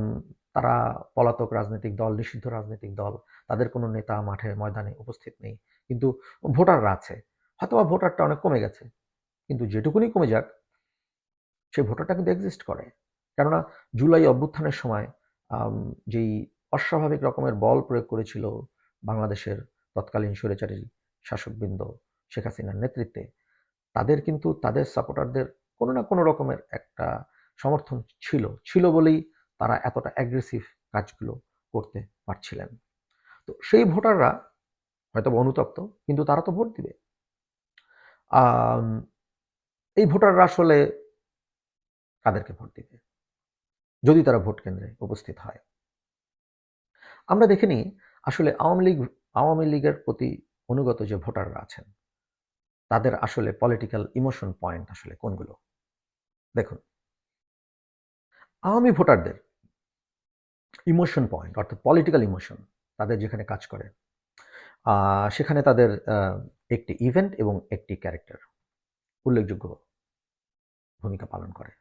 তারা পলাতক রাজনৈতিক দল, নিষিদ্ধ রাজনৈতিক দল, তাদের কোনো নেতা মাঠে ময়দানে উপস্থিত নেই। কিন্তু ভোটাররা আছে। হয়তোবা ভোটারটা অনেক কমে গেছে। কিন্তু যেটুকুনি কমে যাক, সেই ভোটারটা কিন্তু এক্সিস্ট করে। কেননা জুলাই অভ্যুত্থানের সময় যেই অস্বাভাবিক রকমের বল প্রয়োগ করেছিল বাংলাদেশের তৎকালীন স্বৈরাচারী শাসকবৃন্দ শেখ হাসিনার নেতৃত্বে, তাদের কিন্তু তাদের সাপোর্টারদের কোনো না কোনো রকমের একটা সমর্থন ছিল বলেই তারা এতটা অ্যাগ্রেসিভ কাজগুলো করতে পারছিলেন। তো সেই ভোটাররা হয়তো অনুতপ্ত, কিন্তু তারা তো ভোট দিবে। আম এই ভোটাররা আসলে কাদেরকে ভোট দিবে যদি তারা ভোট কেন্দ্রে উপস্থিত হয়? আমরা দেখে নিই আসলে আওয়ামী লীগের প্রতি অনুগত যে ভোটাররা আছেন, তাদের আসলে পলিটিক্যাল ইমোশন পয়েন্ট আসলে কোনগুলো? দেখুন, আওয়ামী ভোটারদের ইমোশন পয়েন্ট অর্থাৎ পলিটিক্যাল ইমোশন তাদের যেখানে কাজ করে, সেখানে তাদের একটি ইভেন্ট এবং একটি ক্যারেক্টার উল্লেখযোগ্য ভূমিকা পালন করে।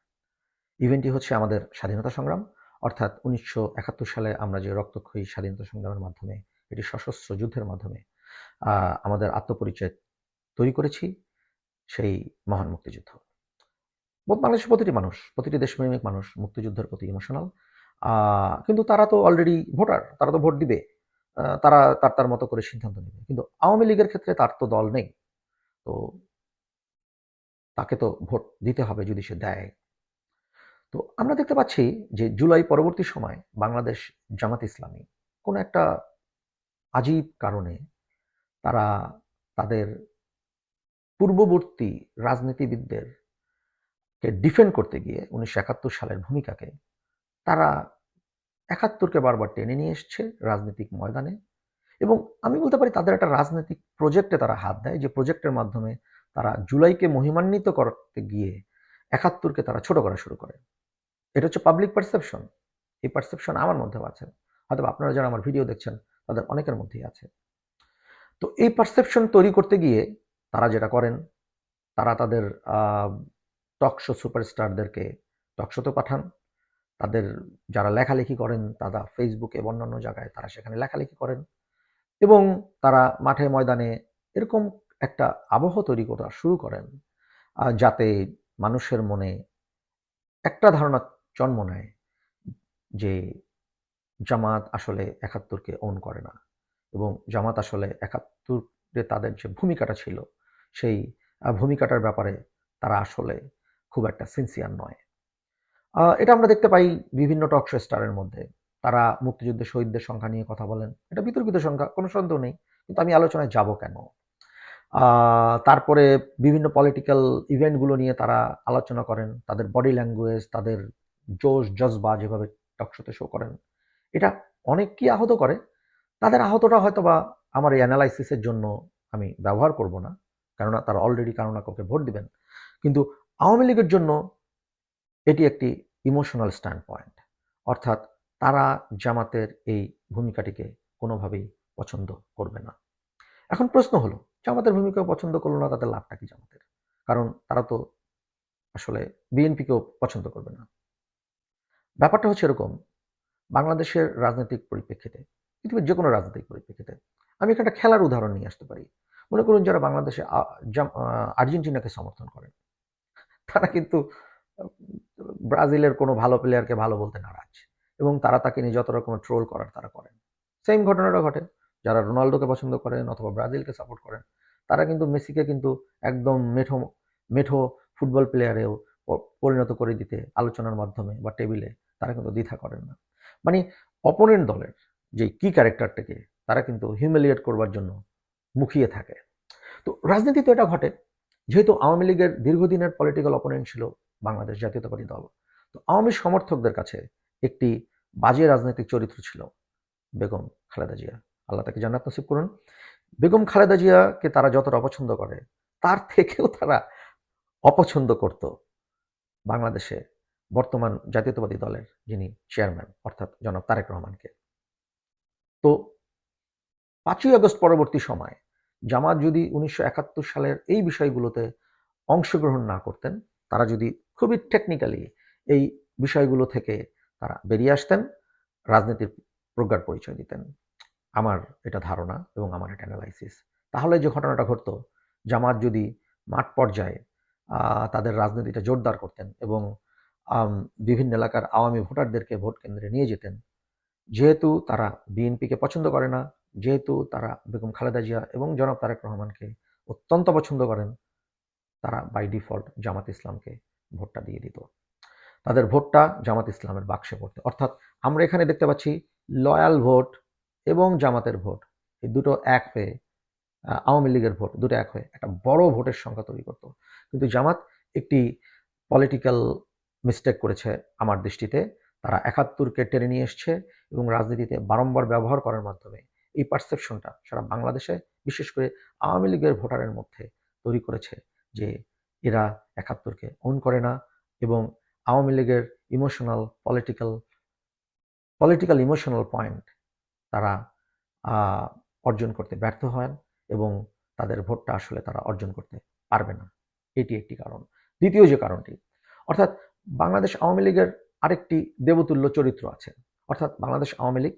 ইভেন্টটি হচ্ছে আমাদের স্বাধীনতা সংগ্রাম, অর্থাৎ 1971 সালে আমরা যে রক্তক্ষয়ী স্বাধীনতা সংগ্রামের মাধ্যমে, এটি সশস্ত্র যুদ্ধের মাধ্যমে আমাদের আত্মপরিচয় তৈরি করেছি, সেই মহান মুক্তিযুদ্ধ। বাংলাদেশের প্রতিটি মানুষ, প্রতিটি দেশপ্রেমিক মানুষ মুক্তিযুদ্ধের প্রতি ইমোশনাল। কিন্তু তারা তো অলরেডি ভোটার, তারা তো ভোট দিবে। তারা তার মতো করে সিদ্ধান্ত নেবে। কিন্তু আওয়ামী লীগের ক্ষেত্রে তার তো দল নেই। তো তাকে তো ভোট দিতে হবে যদি সে দেয়। তো আমরা দেখতে পাচ্ছি যে জুলাই পরবর্তী সময় বাংলাদেশ জামাত ইসলামী কোনো একটা আজীব কারণে তারা তাদের পূর্ববর্তী রাজনীতিবিদদের ডিফেন্ড করতে গিয়ে 1971 সালের ভূমিকাকে তারা 71-কে বারবার টেনে নিয়ে এসছে রাজনৈতিক ময়দানে। এবং আমি বলতে পারি তাদের একটা রাজনৈতিক প্রজেক্টে তারা হাত দেয়, যে প্রজেক্টের মাধ্যমে তারা জুলাইকে মহিমান্বিত করতে গিয়ে 71-কে তারা ছোট করা শুরু করে। এটা হচ্ছে পাবলিক পারসেপশন। এই পারসেপশন আমার মধ্যেও আছে, হয়তো আপনারা যারা আমার ভিডিও দেখছেন তাদের অনেকের মধ্যেই আছে। তো এই পারসেপশন তৈরি করতে গিয়ে তারা যেটা করেন, তারা তাদের টক শো সুপারস্টারদেরকে টকশোতে পাঠান। তাদের যারা লেখালেখি করেন তারা ফেসবুকে এবং অন্যান্য জায়গায় তারা সেখানে লেখালেখি করেন এবং তারা মাঠে ময়দানে এরকম একটা আবহ তৈরি করা শুরু করেন, যাতে মানুষের মনে একটা ধারণা জন্ম নেয় যে জামাত আসলে 71-কে ওন করে না এবং জামাত আসলে 71-এ তাদের যে ভূমিকাটা ছিল, সেই ভূমিকাটার ব্যাপারে তারা আসলে খুব একটা সিনসিয়ার নয়। এটা আমরা দেখতে পাই বিভিন্ন টক শো স্টারের মধ্যে। তারা মুক্তিযুদ্ধের শহীদদের সংখ্যা নিয়ে কথা বলেন। এটা বিতর্কিত সংখ্যা, কোনো সন্দেহ নেই। কিন্তু আমি আলোচনায় যাব কেন? তারপরে বিভিন্ন পলিটিক্যাল ইভেন্টগুলো নিয়ে তারা আলোচনা করেন। তাদের বডি ল্যাঙ্গুয়েজ, তাদের জোশ, জজবা যেভাবে টক শোতে শো করেন, এটা অনেককেই আহত করে। তাদের আহতটা হয়তোবা আমার এই অ্যানালাইসিসের জন্য আমি ব্যবহার করব না, কেননা তারা অলরেডি কারো না কাউকে ভোট দিবেন। কিন্তু আওয়ামী লীগের জন্য এটি একটি ইমোশনাল স্ট্যান্ড পয়েন্ট, অর্থাৎ তারা জামাতের এই ভূমিকাটিকে কোনোভাবেই পছন্দ করবে না। এখন প্রশ্ন হলো, জামাতের ভূমিকা পছন্দ করলো না, তাদের লাভটা কি জামাতের? কারণ তারা তো আসলে বিএনপিকেও পছন্দ করবে না। ব্যাপারটা হচ্ছে এরকম, বাংলাদেশের রাজনৈতিক পরিপ্রেক্ষিতে, পৃথিবীর যে কোনো রাজনৈতিক পরিপ্রেক্ষিতে আমি এখানে একটা খেলার উদাহরণ নিয়ে আসতে পারি। মনে করুন যারা বাংলাদেশে আর্জেন্টিনাকে সমর্থন করেন, তারা কিন্তু ব্রাজিলের কোনো ভালো প্লেয়ারকে ভালো বলতে নারাজ এবং তারা তাকে নিয়ে যত রকমের ট্রোল করার তারা করেন। সেম ঘটনাটা ঘটে যারা রোনাল্ডোকে পছন্দ করেন অথবা ব্রাজিলকে সাপোর্ট করেন, তারা কিন্তু মেসিকে কিন্তু একদম মেঠো মেঠো ফুটবল প্লেয়ারেও পরিণত করে দিতে আলোচনার মাধ্যমে বা টেবিলে তারা কিন্তু দ্বিধা করেন না। মানে অপোনেন্ট দলের যে কি ক্যারেক্টারটাকে তারা কিন্তু হিউমিলিয়েট করবার জন্য মুখিয়ে থাকে। তো রাজনীতিতে এটা ঘটে, যেহেতু আওয়ামী লীগের দীর্ঘদিনের পলিটিক্যাল অপোনেন্ট ছিল বাংলাদেশ জাতীয়তাবাদী দল। তো আওয়ামী সমর্থকদের কাছে একটি বাজে রাজনৈতিক চরিত্র ছিল বেগম খালেদা জিয়া, আল্লাহ তাকে জান্নাত নসিব করুন। বেগম খালেদা জিয়াকে তারা যতটা অপছন্দ করে, তার থেকেও তারা অপছন্দ করত বাংলাদেশে বর্তমান জাতীয়তাবাদী দলের যিনি চেয়ারম্যান অর্থাৎ জনাব তারেক রহমানকে। তো 5ই আগস্ট পরবর্তী সময় জামাত যদি 1971 সালের এই বিষয়গুলোতে অংশগ্রহণ না করতেন, তারা যদি খুবই টেকনিক্যালি এই বিষয়গুলো থেকে তারা বেরিয়ে আসতেন, রাজনীতির প্রজ্ঞার পরিচয় দিতেন। আমার এটা ধারণা এবং আমার এটা অ্যানালাইসিস। তাহলে যে ঘটনাটা ঘটতো, জামাত যদি মাঠ পর্যায়ে তাদের রাজনীতিটা জোরদার করতেন এবং বিভিন্ন এলাকার আওয়ামী ভোটারদেরকে ভোট কেন্দ্রে নিয়ে যেতেন, যেহেতু তারা বিএনপিকে পছন্দ করে না, যেহেতু তারা বেগম খালেদা জিয়া এবং জনাব তারেক রহমানকে অত্যন্ত পছন্দ করেন, তারা বাই ডিফল্ট জামাত ইসলামকে ভোটটা দিয়ে দিত। তাদের ভোটটা জামাত ইসলামের বাক্সে পড়তে। অর্থাৎ আমরা এখানে দেখতে পাচ্ছি লয়াল ভোট এবং জামাতের ভোট এই দুটো এক হয়ে, আওয়ামী লীগের ভোট দুটো এক হয়ে একটা বড় ভোটের সংখ্যা তৈরি করত। কিন্তু জামাত একটি পলিটিক্যাল মিস্টেক করেছে আমার দৃষ্টিতে। তারা 71কে টেনে নিয়ে এসছে এবং রাজনীতিতে বারংবার ব্যবহার করার মাধ্যমে এই পারসেপশনটা সারা বাংলাদেশে, বিশেষ করে আওয়ামী লীগের ভোটারের মধ্যে তৈরি করেছে যে এরা 71কে ওন করে না এবং আওয়ামী লীগের ইমোশনাল পলিটিক্যাল ইমোশনাল পয়েন্ট তারা অর্জন করতে ব্যর্থ হয় এবং তাদের ভোটটা আসলে তারা অর্জন করতে পারবে না। এটি একটি কারণ। দ্বিতীয় যে কারণটি, অর্থাৎ বাংলাদেশ আওয়ামী লীগের আরেকটি দেবতুল্য চরিত্র আছে। অর্থাৎ বাংলাদেশ আওয়ামী লীগ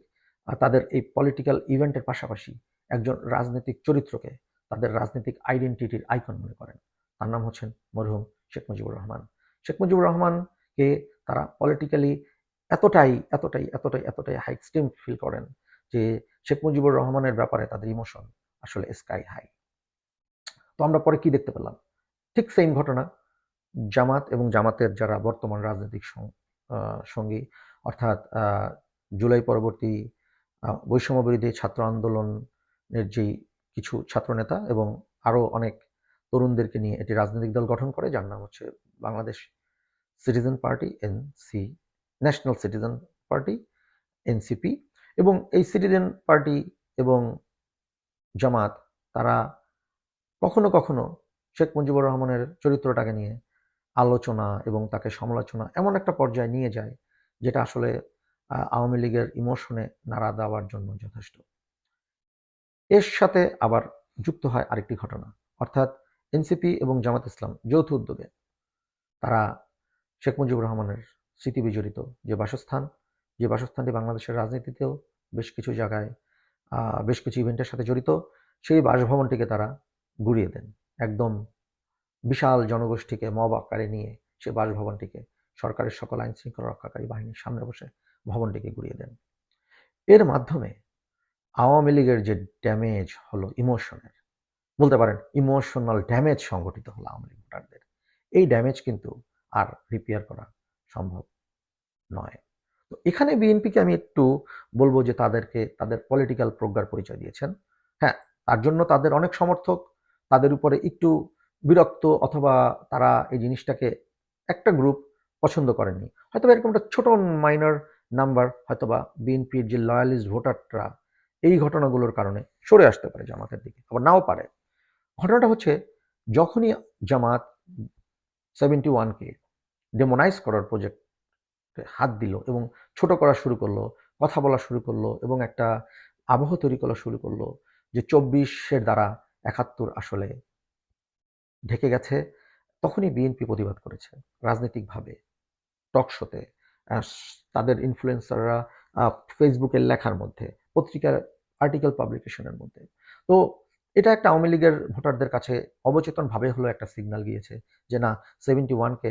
তাদের এই পলিটিক্যাল ইভেন্টের পাশাপাশি একজন রাজনৈতিক চরিত্রকে তাদের রাজনৈতিক আইডেন্টিটির আইকন মনে করেন। তার নাম হচ্ছেন মরহুম শেখ মুজিবুর রহমান। শেখ মুজিবুর রহমানকে তারা পলিটিক্যালি এতটাই হাই এক্সট্রিম ফিল করেন যে শেখ মুজিবুর রহমানের ব্যাপারে তাদের ইমোশন আসলে স্কাই হাই। তো আমরা পরে কি দেখতে পেলাম? ঠিক সেম ঘটনা জামাত এবং জামাতের যারা বর্তমান রাজনৈতিক সঙ্গী, অর্থাৎ জুলাই পরবর্তী বৈষম্য বিরোধী ছাত্র আন্দোলনের যেই কিছু ছাত্রনেতা এবং আরও অনেক তরুণদেরকে নিয়ে এটি রাজনৈতিক দল গঠন করে, যার নাম হচ্ছে Bangladesh citizen party NC, national citizen party NCP. এবং এই সিটিজেন পার্টি এবং জামাত তারা কখনো কখনো শেখ মুজিবুর রহমানের চরিত্রটাকে নিয়ে আলোচনা এবং তাকে সমালোচনা এমন একটা পর্যায়ে নিয়ে যায় যেটা আসলে আওয়ামী লীগের ইমোশনে নাড়া দেওয়ার জন্য যথেষ্ট। এর সাথে আবার যুক্ত হয় আরেকটি ঘটনা, অর্থাৎ এনসিপি এবং জামাত ইসলাম যৌথ উদ্যোগে তারা শেখ মুজিবুর রহমানের স্মৃতি বিজড়িত যে বাসস্থানটি বাংলাদেশের রাজনীতিতেও বেশ কিছু জায়গায় বেশ কিছু ইভেন্টের সাথে জড়িত, সেই বাসভবনটিকে তারা গুড়িয়ে দেন। একদম বিশাল জনগোষ্ঠীকে মব আকারে নিয়ে সে বাসভবনটিকে সরকারের সকল আইন শৃঙ্খলা রক্ষাকারী বাহিনীর সামনে বসে ভবনটিকে গুড়িয়ে দেন। এর মাধ্যমে আওয়ামী লীগের যে ড্যামেজ হলো ইমোশনের, বলতে পারেন ইমোশনাল ড্যামেজ সংগঠিত হলো আওয়ামী লীগ ভোটারদের, এই ড্যামেজ কিন্তু আর রিপেয়ার করা সম্ভব নয়। তো এখানে বিএনপিকে আমি একটু বলবো যে তাদেরকে তাদের পলিটিক্যাল প্রজ্ঞার পরিচয় দিয়েছেন। হ্যাঁ, তার জন্য তাদের অনেক সমর্থক তাদের উপরে একটু বিরক্ত, অথবা তারা এই জিনিসটাকে একটা গ্রুপ পছন্দ করেননি। হয়তো এরকম একটা ছোট মাইনর নাম্বার হয়তোবা বিএনপির যে লয়ালিস্ট ভোটাররা এই ঘটনাগুলোর কারণে সরে আসতে পারে জামাতের দিকে, আবার নাও পারে। ঘটনাটা হচ্ছে যখনই জামাত 71কে ডেমোনাইজ করার প্রজেক্ট হাত দিল এবং ছোট করা শুরু করলো, কথা বলা শুরু করলো এবং একটা আবহ তৈরি করা শুরু করলো যে 24-এর দ্বারা 71 আসলে ঢেকে গেছে, তখনই বিএনপি প্রতিবাদ করেছে রাজনৈতিকভাবে, টক শোতে, তাদের ইনফ্লুয়েন্সাররা ফেসবুকের লেখার মধ্যে, পত্রিকার আর্টিকেল পাবলিকেশনের মধ্যে। তো এটা একটা আওয়ামী লীগের ভোটারদের কাছে অবচেতনভাবে হলো একটা সিগন্যাল গিয়েছে যে না, 71কে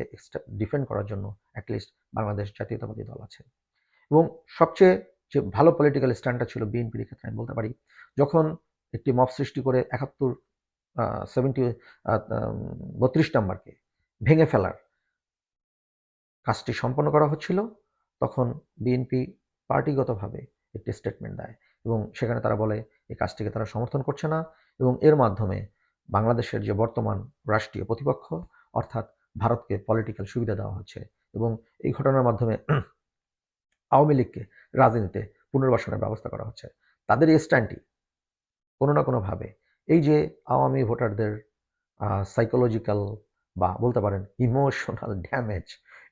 ডিফেন্ড করার জন্য অ্যাটলিস্ট বাংলাদেশ জাতীয়তাবাদী দল আছে। এবং সবচেয়ে যে ভালো পলিটিক্যাল স্ট্যান্ডটা ছিল বিএনপির ক্ষেত্রে আমি বলতে পারি, যখন একটি মব সৃষ্টি করে 32 নাম্বারকে ভেঙে ফেলার কাজটি সম্পন্ন করা হচ্ছিল, তখন বিএনপি পার্টিগতভাবে একটি স্টেটমেন্ট দেয় এবং সেখানে তারা বলে এই কাজটিকে তারা সমর্থন করছে না এবং এর মাধ্যমে বাংলাদেশের যে বর্তমান রাষ্ট্রীয় প্রতিপক্ষ অর্থাৎ ভারতকে পলিটিক্যাল সুবিধা দেওয়া হচ্ছে এবং এই ঘটনার মাধ্যমে আওয়ামী লীগকে রাজনীতিতে পুনর্বাসনের ব্যবস্থা করা হচ্ছে। তাদের এই স্ট্যান্ডটি কোনো না কোনোভাবে এই যে আওয়ামী ভোটারদের সাইকোলজিক্যাল বা বলতে পারেন ইমোশনাল ড্যামেজ,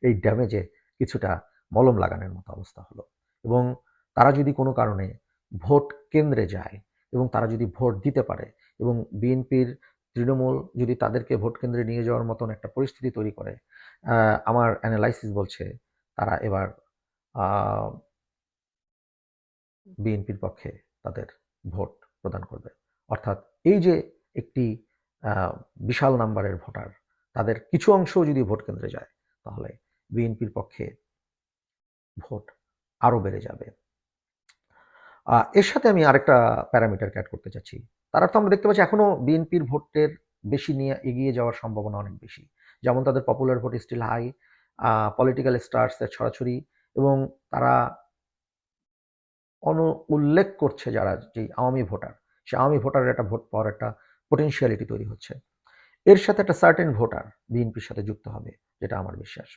এই ড্যামেজে কিছুটা মলম লাগানোর মতো অবস্থা হলো। এবং তারা যদি কোনো কারণে ভোট কেন্দ্রে যায় এবং তারা যদি ভোট দিতে পারে এবং বিএনপির তৃণমূল যদি তাদেরকে ভোট কেন্দ্রে নিয়ে যাওয়ার মতন একটা পরিস্থিতি তৈরি করে, আমার অ্যানালাইসিস বলছে তারা এবার বিএনপির পক্ষে তাদের ভোট প্রদান করবে। অর্থাৎ এই যে একটি বিশাল নাম্বারের ভোটার, তাদের কিছু অংশও যদি ভোট কেন্দ্রে যায়, তাহলে বিএনপির পক্ষে ভোট আরও বেড়ে যাবে। এর সাথে আমি আরেকটা প্যারামিটার অ্যাড করতে চাচ্ছি। তারা তো আমরা দেখতে পাচ্ছি এখনো বিএনপির ভোটের বেশি নিয়ে এগিয়ে যাওয়ার সম্ভাবনা অনেক বেশি। যেমন তাদের popular vote still high, political স্টার্সের ছড়াছড়ি, এবং তারা উল্লেখ করছে যারা যে আওয়ামী ভোটার, সে আওয়ামী ভোটারের একটা ভোট পাওয়ার একটা পোটেনশিয়ালিটি তৈরি হচ্ছে। এর সাথে একটা সার্টেন ভোটার বিএনপির সাথে যুক্ত হবে, যেটা আমার বিশ্বাস।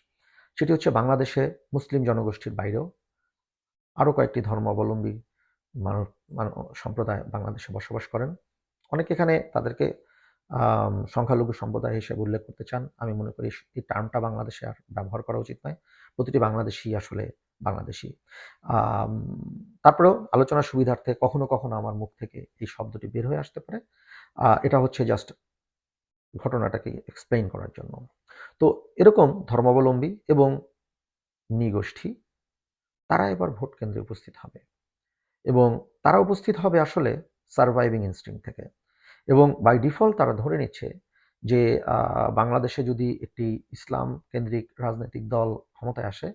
সেটি হচ্ছে বাংলাদেশে মুসলিম জনগোষ্ঠীর বাইরেও আরও কয়েকটি ধর্মাবলম্বী মানুষ সম্প্রদায় বাংলাদেশে বসবাস করেন। অনেকে এখানে তাদেরকে সংখ্যালঘু সম্প্রদায় হিসেবে উল্লেখ করতে চান। আমি মনে করি এই টার্মটা বাংলাদেশে আর ব্যবহার করা উচিত নয়। প্রতিটি বাংলাদেশী আসলে বাংলাদেশী। তারপরেও আলোচনার সুবিধার্থে কখনো কখনো আমার মুখ থেকে এই শব্দটি বের হয়ে আসতে পারে। এটা হচ্ছে জাস্ট ঘটনাটাকে এক্সপ্লেইন করার জন্য। তো এরকম ধর্মাবলম্বী এবং নৃগোষ্ঠী তারা এবার ভোট কেন্দ্রে উপস্থিত হবে, এবং তারা উপস্থিত হবে আসলে সারভাইভিং ইনস্টিংক্ট থেকে। এবং বাই ডিফল্ট তারা ধরে নিচ্ছে যে বাংলাদেশে যদি একটি ইসলাম কেন্দ্রিক রাজনৈতিক দল ক্ষমতায় আসে,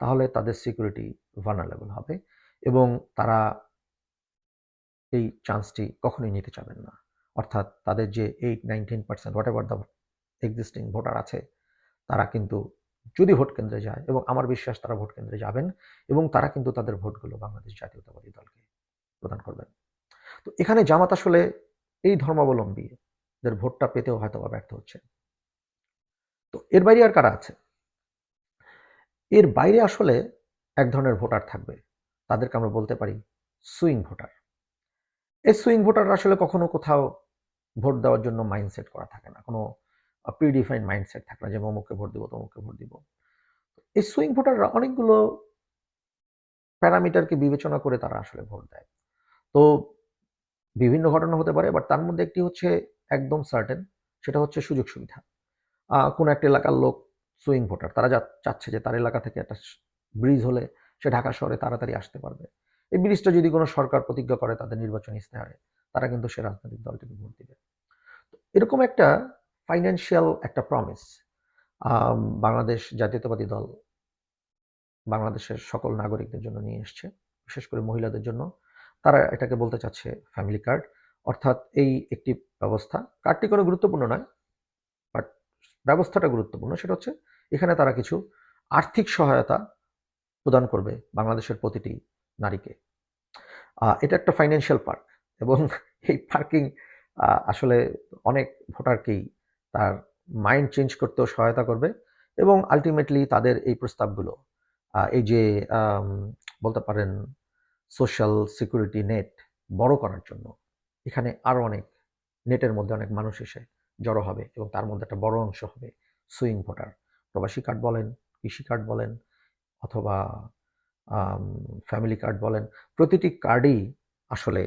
তাহলে তাদের সিকিউরিটি ভালনারেবল হবে, এবং তারা এই চান্সটি কখনোই নিতে চাবেন না। অর্থাৎ তাদের যে 8-9-10% what ever the existing voter আছে, তারা কিন্তু যদি ভোট কেন্দ্রে যায়, এবং আমার বিশ্বাস তারা ভোট কেন্দ্রে যাবেন, এবং তারা কিন্তু তাদের ভোটগুলো বাংলাদেশ জাতীয়তাবাদী দলকে প্রদান করবেন। তো এখানে জামাত আসলে এই ধর্মাবলম্বীদের ভোটটা পেতেও হয়তো বা ব্যর্থ হচ্ছে। তো এর বাইরে আর কারা আছে? এর বাইরে আসলে এক ধরনের ভোটার থাকবে, তাদেরকে আমরা বলতে পারি সুইং ভোটার। এই সুইং ভোটার আসলে কখনো কোথাও ভোট দেওয়ার জন্য মাইন্ডসেট করা থাকে না, কোনো প্রিডিফাইন্ড মাইন্ডসেট থাকে না যে অমুককে ভোট দিব, তমুককে ভোট দিব। এই সুইং ভোটাররা অনেকগুলো প্যারামিটারকে বিবেচনা করে তারা আসলে ভোট দেয়। তো বিভিন্ন ঘটনা হতে পারে, বাট তার মধ্যে একটি হচ্ছে একদম সার্টেন, সেটা হচ্ছে সুযোগ সুবিধা। কোনো একটা এলাকার লোক সুইং ভোটার, তারা চাচ্ছে যে তার এলাকা থেকে একটা ব্রিজ হলে সে ঢাকা শহরে তাড়াতাড়ি আসতে পারবে। এই ব্রিজটা যদি কোনো সরকার প্রতিজ্ঞা করে তাদের নির্বাচনী ইস্তেহারে, তারা কিন্তু সে রাজনৈতিক দলটিকে ভোট দিবে। এরকম একটা ফাইন্যান্সিয়াল একটা প্রমিস বাংলাদেশ জাতীয়তাবাদী দল বাংলাদেশের সকল নাগরিকদের জন্য নিয়ে এসছে, বিশেষ করে মহিলাদের জন্য। তারা এটাকে বলতে চাচ্ছে ফ্যামিলি কার্ড। অর্থাৎ এই একটি ব্যবস্থা, কার্ডটি কোনো গুরুত্বপূর্ণ নয়, বাট ব্যবস্থাটা গুরুত্বপূর্ণ। সেটা হচ্ছে এখানে তারা কিছু আর্থিক সহায়তা প্রদান করবে বাংলাদেশের প্রতিটি নারীকে। এটা একটা ফাইন্যান্সিয়াল পার্ক, এবং এই পার্কিং আসলে অনেক ভোটারকেই তার মাইন্ড চেঞ্জ করতেও সহায়তা করবে, এবং আলটিমেটলি তাদের এই প্রস্তাবগুলো এই যে বলতে পারেন সোশ্যাল সিকিউরিটি নেট বড় করার জন্য এখানে আরও অনেক নেটের মধ্যে অনেক মানুষ এসে জড়ো হবে, এবং তার মধ্যে একটা বড় অংশ হবে সুইং ভোটার। প্রবাসী কার্ড বলেন, কৃষি কার্ড বলেন, অথবা ফ্যামিলি কার্ড বলেন, প্রতিটি কার্ডেই আসলে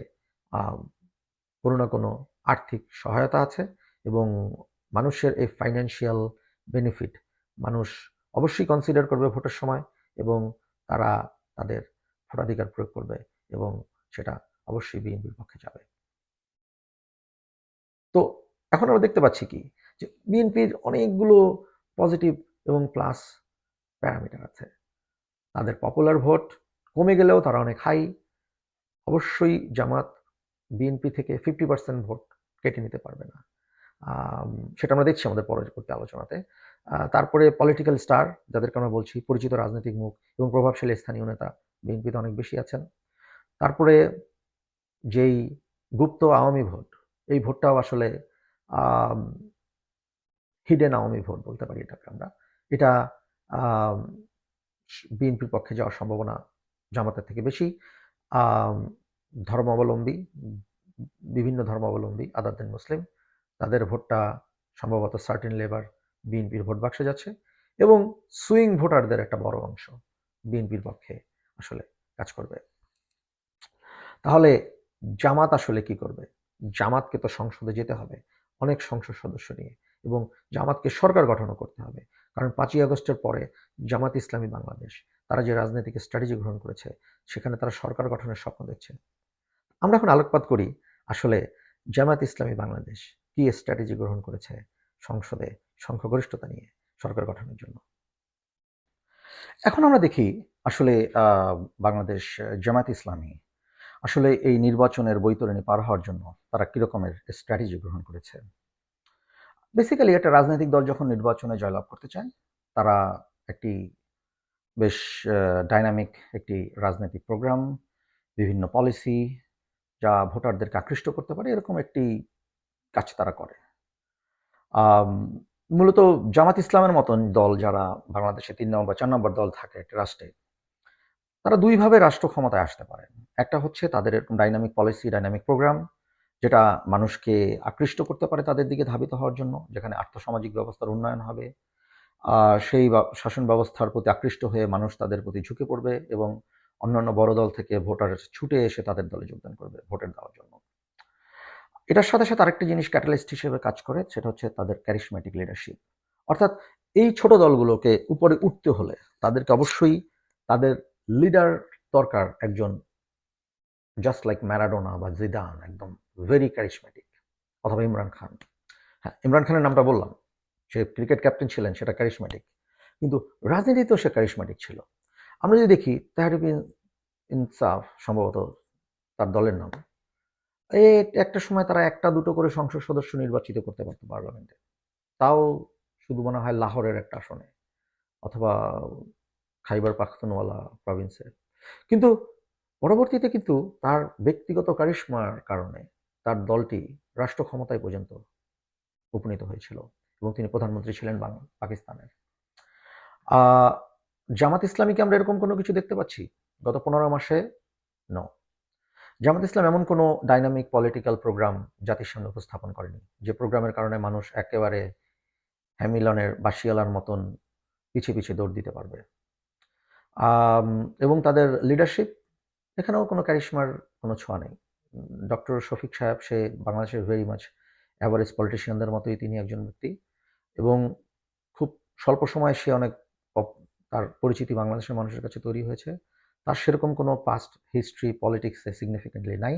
কোনো না কোনো আর্থিক সহায়তা আছে, এবং মানুষের এই ফাইন্যান্সিয়াল বেনিফিট মানুষ অবশ্যই কনসিডার করবে ভোটের সময়, এবং তারা তাদের ভোটাধিকার প্রয়োগ করবে, এবং সেটা অবশ্যই বিএনপির পক্ষে যাবে। তো এখন আমরা দেখতে পাচ্ছি কি, যে বিএনপির অনেকগুলো পজিটিভ এবং প্লাস প্যারামিটার আছে। তাদের পপুলার ভোট কমে গেলেও তারা অনেক হাই। অবশ্যই জামাত বিএনপি থেকে 50% ভোট কেটে নিতে পারবে না, সেটা আমরা দেখছি আমাদের পরবর্তী আলোচনাতে। তারপরে পলিটিক্যাল স্টার, যাদেরকে আমরা বলছি পরিচিত রাজনৈতিক মুখ এবং প্রভাবশালী স্থানীয় নেতা, বিএনপিতে অনেক বেশি আছেন। তারপরে যেই গুপ্ত আওয়ামী ভোট, এই ভোটটাও আসলে হিডেন আওয়ামী ভোট বলতে পারি এটাকে আমরা। এটা বিএনপির পক্ষে যাওয়ার সম্ভাবনা জামাতের থেকে বেশি। ধর্মাবলম্বী, বিভিন্ন ধর্মাবলম্বী আদার দেন মুসলিম, তাদের ভোটটা সম্ভবত সার্টেনলি এবার বিএনপির ভোট বাক্সে যাচ্ছে এবং সুইং ভোটারদের একটা বড় অংশ বিএনপির পক্ষে আসলে কাজ করবে। তাহলে জামাত আসলে কি করবে? জামাতকে তো সংসদে যেতে হবে অনেক সংসদ সদস্য নিয়ে, এবং জামাতকে সরকার গঠনও করতে হবে। কারণ 5ই আগস্টের পরে জামাত ইসলামী বাংলাদেশ তারা যে রাজনৈতিক স্ট্র্যাটেজি গ্রহণ করেছে, সেখানে তারা সরকার গঠনের স্বপ্ন দেখছে। আমরা এখন আলোকপাত করি আসলে জামাত ইসলামী বাংলাদেশ কি স্ট্র্যাটেজি গ্রহণ করেছে সংসদে সংখ্যাগরিষ্ঠতা নিয়ে সরকার গঠনের জন্য। এখন আমরা দেখি আসলে বাংলাদেশ জামাত ইসলামী আসলে এই নির্বাচনের বৈতরণী পার হওয়ার জন্য তারা কি রকমের স্ট্র্যাটেজি গ্রহণ করেছে। বেসিক্যালি একটা রাজনৈতিক দল যখন নির্বাচনে জয়লাভ করতে চায়, তারা একটি বেশ ডাইনামিক একটি রাজনৈতিক প্রোগ্রাম, বিভিন্ন পলিসি যা ভোটারদেরকে আকৃষ্ট করতে পারে, এরকম একটি কাজ তারা করে। মূলত জামাত ইসলামের মতন দল যারা বাংলাদেশে 3 নম্বর বা 4 নম্বর দল থাকে একটা রাষ্ট্রে, তারা দুইভাবে রাষ্ট্র ক্ষমতায় আসতে পারেন। একটা হচ্ছে তাদের এরকম ডাইনামিক পলিসি, ডাইনামিক প্রোগ্রাম, যেটা মানুষকে আকৃষ্ট করতে পারে তাদের দিকে ধাবিত হওয়ার জন্য, যেখানে আর্থসামাজিক ব্যবস্থার উন্নয়ন হবে। সেই শাসন ব্যবস্থার প্রতি আকৃষ্ট হয়ে মানুষ তাদের প্রতি ঝুঁকে পড়বে এবং অন্যান্য বড় দল থেকে ভোটার ছুটে এসে তাদের দলে যোগদান করবে ভোটের দেওয়ার জন্য। এটার সাথে সাথে আরেকটি জিনিস ক্যাটালিস্ট হিসেবে কাজ করে, সেটা হচ্ছে তাদের ক্যারিশম্যাটিক লিডারশিপ। অর্থাৎ এই ছোট দলগুলোকে উপরে উঠতে হলে তাদেরকে অবশ্যই তাদের লিডার দরকার, একজন জাস্ট লাইক ম্যারাডোনা বা জিদান, একদম ভেরি ক্যারিশম্যাটিক, অথবা ইমরান খান। হ্যাঁ, ইমরান খানের নামটা বললাম, সে ক্রিকেট ক্যাপ্টেন ছিলেন, সেটা ক্যারিশম্যাটিক, কিন্তু রাজনীতিতেও সে ক্যারিশম্যাটিক ছিল। আমরা যদি দেখি তেহরিক ইনসাফ সম্ভবত তার দলের নাম, একটা সময় তারা একটা দুটো করে সংসদ সদস্য নির্বাচিত করতে পারতো পার্লামেন্টে, তাও শুধু মনে হয় লাহোরের একটা আসনে অথবা খাইবার পাখতুনওয়ালা প্রভিন্সে। কিন্তু পরবর্তীতে কিন্তু তার ব্যক্তিগত কারিশমার কারণে তার দলটি রাষ্ট্র ক্ষমতায় পর্যন্ত উপনীত হয়েছিল এবং তিনি প্রধানমন্ত্রী ছিলেন পাকিস্তানের। জামাত ইসলামীকে আমরা এরকম কোনো কিছু দেখতে পাচ্ছি গত 15 মাসে? নো। জামাত ইসলাম এমন কোনো ডাইনামিক পলিটিক্যাল প্রোগ্রাম জাতির সামনে উপস্থাপন করেনি, যে প্রোগ্রামের কারণে মানুষ একেবারে হ্যামিলনের বাসিয়ালার মতন পিছিয়ে পিছিয়ে দৌড় দিতে পারবে। এবং তাদের লিডারশিপ, এখানেও কোনো ক্যারিশমার কোনো ছোঁয়া নেই। ডক্টর শফিক সাহেব, সে বাংলাদেশের ভেরি মাচ অ্যাভারেজ পলিটিশিয়ানদের মতোই তিনি একজন ব্যক্তি, এবং খুব স্বল্প সময়ে সে অনেক তার পরিচিতি বাংলাদেশের মানুষের কাছে তৈরি হয়েছে। তার সেরকম কোনো পাস্ট হিস্ট্রি পলিটিক্সে সিগনিফিকেন্টলি নাই,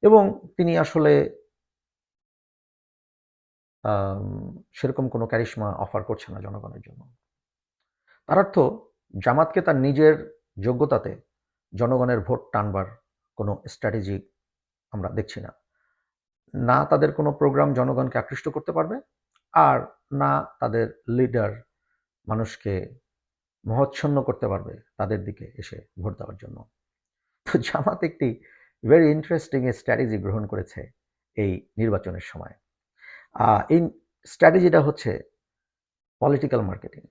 এবং তিনি আসলে সেরকম কোনো ক্যারিশমা অফার করছে না জনগণের জন্য। তার অর্থ জামাতকে তার নিজের যোগ্যতাতে জনগণের ভোট টানবার কোনো স্ট্র্যাটেজি আমরা দেখছি না। না তাদের কোনো প্রোগ্রাম জনগণকে আকৃষ্ট করতে পারবে, আর না তাদের লিডার মানুষকে মহচ্ছন্ন করতে পারবে তাদের দিকে এসে ভোট দেওয়ার জন্য। তো জামাত একটি ভেরি ইন্টারেস্টিং স্ট্র্যাটেজি গ্রহণ করেছে এই নির্বাচনের সময়। এই স্ট্র্যাটেজিটা হচ্ছে পলিটিক্যাল মার্কেটিং।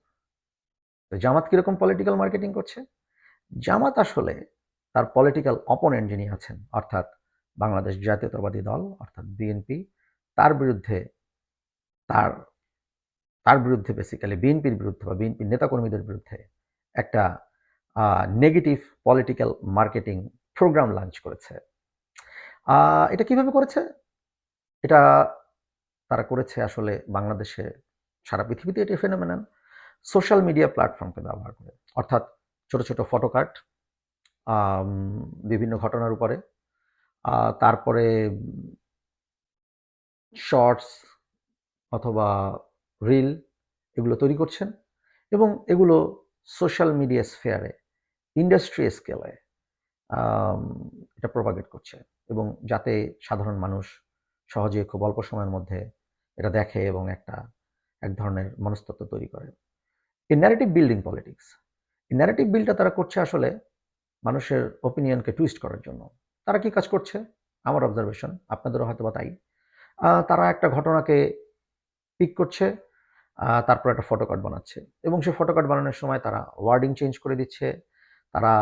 তো জামাত কিরকম পলিটিক্যাল মার্কেটিং করছে? জামাত আসলে তার পলিটিক্যাল অপোনেন্ট যিনি আছেন, অর্থাৎ বাংলাদেশ জাতীয়তাবাদী দল অর্থাৎ বিএনপি, তার বিরুদ্ধে তার তার বিরুদ্ধে বেসিক্যালি বিএনপির বিরুদ্ধে বা বিএনপির নেতাকর্মীদের বিরুদ্ধে একটা negative political marketing program launch করেছে। এটা কিভাবে করেছে? এটা তারা করেছে আসলে বাংলাদেশে, সারা পৃথিবীতে এটি ফেনোমেনন, সোশ্যাল মিডিয়া প্ল্যাটফর্মকে ব্যবহার করে। অর্থাৎ ছোট ছোট ফটোকার্ট বিভিন্ন ঘটনার উপরে, তারপরে শর্টস অথবা রিল, এগুলো তৈরি করছেন এবং এগুলো সোশ্যাল মিডিয়া স্ফেয়ারে, ইন্ডাস্ট্রি স্কেলে এটা প্রপাগেট করছে, এবং যাতে সাধারণ মানুষ সহজে খুব অল্প সময়ের মধ্যে এটা দেখে এবং এক ধরনের মনস্তত্ত্ব তৈরি করে। এই ন্যারেটিভ বিল্ডিং পলিটিক্স, এই ন্যারেটিভ বিলটা তারা করছে আসলে মানুষের ওপিনিয়নকে টুইস্ট করার জন্য। তারা কি কাজ করছে? আমার অবজারভেশন, আপনাদেরও হয়তো বা তাই। তারা একটা ঘটনাকে পিক করছে, তারপর একটা ফটোকার্ড বানাচ্ছে, এবং সেই ফটোকার্ড বানানোর সময় তারা ওয়ার্ডিং চেঞ্জ করে দিচ্ছে, তারা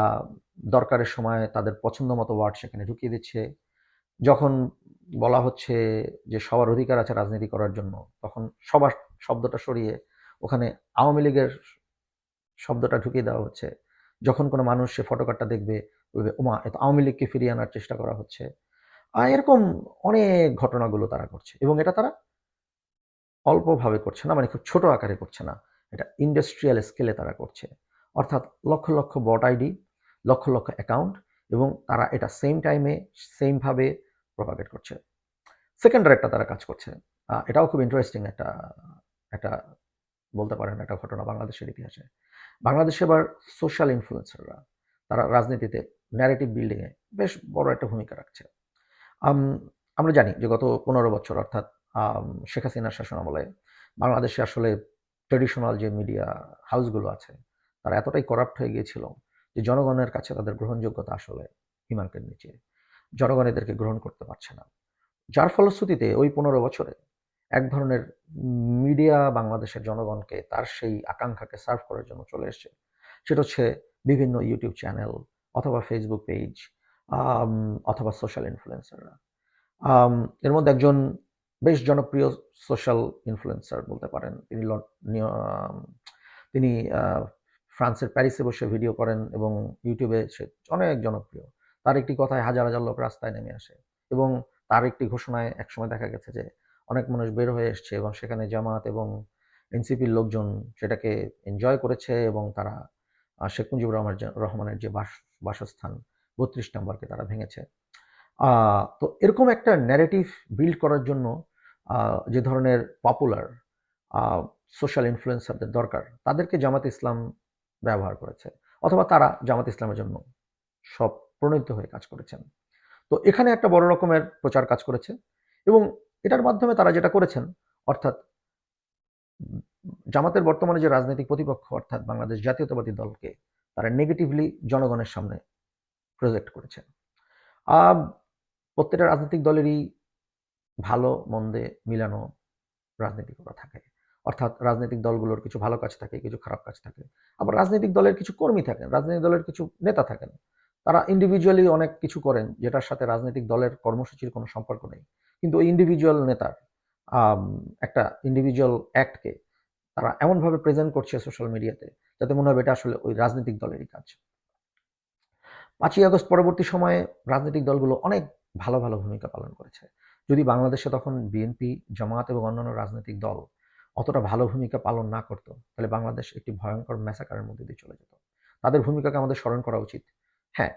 দরকারের সময় তাদের পছন্দ মতো ওয়ার্ড সেখানে ঢুকিয়ে দিচ্ছে। যখন বলা হচ্ছে যে সবার অধিকার আছে রাজনীতি করার জন্য, তখন সবার শব্দটা সরিয়ে ওখানে আওয়ামী লীগের শব্দটা ঢুকিয়ে দেওয়া হচ্ছে। যখন কোনো মানুষ সে ফটোকার্ডটা দেখবে বলবে, ওমা, এ তো আওয়ামী লীগকে ফিরিয়ে আনার চেষ্টা করা হচ্ছে। এরকম অনেক ঘটনাগুলো তারা করছে এবং এটা তারা অল্পভাবে করছে না, মানে খুব ছোট আকারে করছে না। এটা ইন্ডাস্ট্রিয়াল স্কেলে তারা করছে। অর্থাৎ লক্ষ, লক্ষ বট আইডি, লক্ষ, লক্ষ অ্যাকাউন্ট, এবং তারা এটা সেম টাইমে সেমভাবে প্রপাগেট করছে। সেকেন্ড আরেকটা তারা কাজ করছে। এটাও খুব ইন্টারেস্টিং একটা একটা বলতে পারেন একটা ঘটনা বাংলাদেশের ইতিহাসে। বাংলাদেশে এবার সোশ্যাল ইনফ্লুয়েন্সাররা তারা রাজনীতিতে ন্যারেটিভ বিল্ডিংয়ে বেশ বড় একটা ভূমিকা রাখছে। আম আমরা জানি যে গত ১৫ বছর, অর্থাৎ শেখ হাসিনার শাসনামলে বাংলাদেশে আসলে ট্র্যাডিশনাল যে মিডিয়া হাউসগুলো আছে, তারা এতটাই করাপ্ট হয়ে গিয়েছিল যে জনগণের কাছে তাদের গ্রহণযোগ্যতা আসলে হিমাঙ্কের নিচে। জনগণ এদেরকে গ্রহণ করতে পারছে না। যার ফলশ্রুতিতে ওই ১৫ বছরে এক ধরনের মিডিয়া বাংলাদেশের জনগণকে তার সেই আকাঙ্ক্ষাকে সার্ভ করার জন্য চলে এসছে। সেটা হচ্ছে বিভিন্ন ইউটিউব চ্যানেল অথবা ফেসবুক পেজ, অথবা সোশ্যাল ইনফ্লুয়েন্সাররা। এর মধ্যে একজন বেশ জনপ্রিয় সোশ্যাল ইনফ্লুয়েন্সার বলতে পারেন। তিনি ফ্রান্সের প্যারিসে বসে ভিডিও করেন এবং ইউটিউবে সে অনেক জনপ্রিয়। তার একটি কথায় হাজার, হাজার লোক রাস্তায় নেমে আসে এবং তার একটি ঘোষণায় একসময় দেখা গেছে যে অনেক মানুষ বের হয়ে এসছে এবং সেখানে জামাত এবং এনসিপির লোকজন সেটাকে এনজয় করেছে এবং তারা শেখ মুজিবুর রহমানের যে বাসস্থান ৩২ নম্বরকে তারা ভেঙেছে। তো এরকম একটা ন্যারেটিভ বিল্ড করার জন্য যে ধরনের পপুলার সোশ্যাল ইনফ্লুয়েন্সারদের দরকার, তাদেরকে জামাত ইসলাম ব্যবহার করেছে, অথবা তারা জামাত ইসলামের জন্য সব প্রণীত হয়ে কাজ করেছেন। তো এখানে একটা বড় রকমের প্রচার কাজ করেছে এবং এটার মাধ্যমে তারা যেটা করেছেন, অর্থাৎ জামাতের বর্তমানে যে রাজনৈতিক প্রতিপক্ষ অর্থাৎ বাংলাদেশ জাতীয়তাবাদী দলকে তারা নেগেটিভলি জনগণের সামনে প্রজেক্ট করেছে। প্রত্যেকটা রাজনৈতিক দলেরই ভালো মন্দে মিলানো রাজনীতি করা থাকে। অর্থাৎ রাজনৈতিক দলগুলোর কিছু ভালো কাজ থাকে, কিছু খারাপ কাজ থাকে। আবার রাজনৈতিক দলের কিছু কর্মী থাকেন, রাজনৈতিক দলের কিছু নেতা থাকেন। তারা ইন্ডিভিজুয়ালি অনেক কিছু করেন যেটার সাথে রাজনৈতিক দলের কর্মসূচির কোনো সম্পর্ক নেই। কিন্তু ওই ইন্ডিভিজুয়াল নেতার একটা ইন্ডিভিজুয়াল অ্যাক্টকে তারা এমনভাবে প্রেজেন্ট করছে সোশ্যাল মিডিয়াতে যাতে মনে হবে এটা আসলে ওই রাজনৈতিক দলেরই কাজ। ৫ই আগস্ট পরবর্তী সময়ে রাজনৈতিক দলগুলো অনেক ভালো, ভালো ভূমিকা পালন করেছে। যদি বাংলাদেশে তখন বিএনপি, জামায়াত এবং অন্যান্য রাজনৈতিক দল অতটা ভালো ভূমিকা পালন না করত, তাহলে বাংলাদেশ একটি ভয়ঙ্কর ম্যাসাকারের মধ্যে দিয়ে চলে যেত। তাদের ভূমিকাকে আমাদের স্মরণ করা উচিত। হ্যাঁ,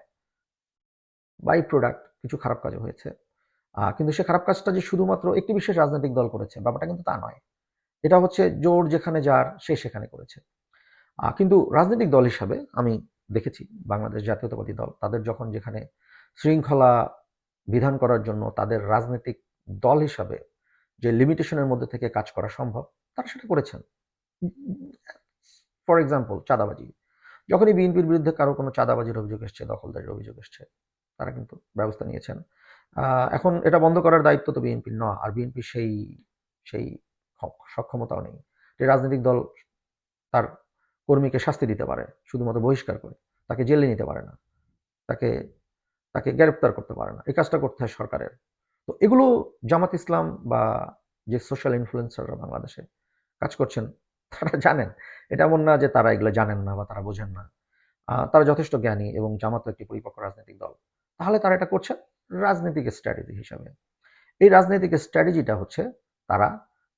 বাই প্রোডাক্ট কিছু খারাপ কাজও হয়েছে। কিন্তু সে খারাপ কাজটা যে শুধুমাত্র একটি বিশেষ রাজনৈতিক দল করেছে, ব্যাপারটা কিন্তু তা নয়। এটা হচ্ছে জোর যেখানে যার সে সেখানে করেছে। কিন্তু রাজনৈতিক দল হিসাবে আমি দেখেছি বাংলাদেশ জাতীয়তাবাদী দল তাদের যখন যেখানে শৃঙ্খলা বিধান করার জন্য তাদের রাজনৈতিক দল হিসাবে যে লিমিটেশনের মধ্যে থেকে কাজ করা সম্ভব, তারা সেটা করেছেন। ফর এক্সাম্পল, চাঁদাবাজি। যখনই বিএনপির বিরুদ্ধে কারো কোনো চাঁদাবাজির অভিযোগ এসছে, দখলদারির অভিযোগ এসছে, তারা কিন্তু ব্যবস্থা নিয়েছেন। এখন এটা বন্ধ করার দায়িত্ব তো বিএনপির নয়, আর বিএনপি সেই সেই সক্ষমতাও নেই। রাজনৈতিক দল তার কর্মীকে শাস্তি দিতে পারে শুধুমাত্র বহিষ্কার করে, তাকে জেলে নিতে পারে না, তাকে তাকে গ্রেপ্তার করতে পারে না। এই কাজটা করতে হয় সরকারের। তো এগুলো জামাত ইসলাম বা যে সোশ্যাল ইনফ্লুয়েন্সাররা বাংলাদেশে কাজ করছেন তারা জানেন। এটা এমন না যে তারা এগুলো জানেন না বা তারা বোঝেন না। তারা যথেষ্ট জ্ঞানী এবং জামাত একটি পরিপক্ক রাজনৈতিক দল। তাহলে তারা এটা করছেন রাজনৈতিক স্ট্র্যাটেজি হিসাবে। এই রাজনৈতিক স্ট্র্যাটেজিটা হচ্ছে তারা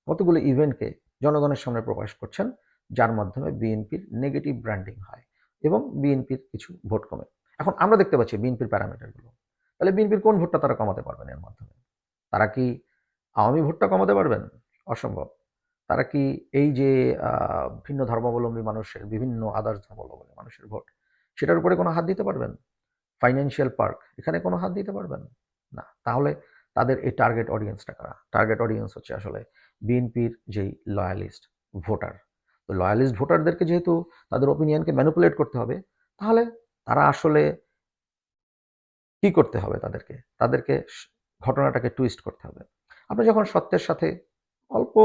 কতগুলো ইভেন্টকে জনগণের সামনে প্রকাশ করছেন, যার মাধ্যমে বিএনপির নেগেটিভ ব্র্যান্ডিং হয় এবং বিএনপির কিছু ভোট কমে। এখন আমরা দেখতে পাচ্ছি বিএনপির প্যারামিটারগুলো। তাহলে বিএনপির কোন ভোটটা তারা কমাতে পারবেন এর মাধ্যমে? তারা কি আওয়ামী ভোটটা কমাতে পারবেন? অসম্ভব। তারা কি এই যে ভিন্ন ধর্মাবলম্বী মানুষের, বিভিন্ন আদার্স ধর্মাবলম্বী মানুষের ভোট, সেটার উপরে কোনো হাত দিতে পারবেন? ফাইন্যান্সিয়াল পার্ক, এখানে কোনো হাত দিতে পারবেন না। তাহলে তাদের এই টার্গেট অডিয়েন্সটা কারা? টার্গেট অডিয়েন্স হচ্ছে আসলে বিএনপির যেই লয়ালিস্ট ভোটার। তো লয়ালিস্ট ভোটারদেরকে যেহেতু তাদের ওপিনিয়নকে ম্যানিপুলেট করতে হবে, তাহলে তারা আসলে কি করতে হবে তাদেরকে? তাদেরকে ঘটনাটাকে টুইস্ট করতে হবে। আপনি যখন সত্যের সাথে অল্প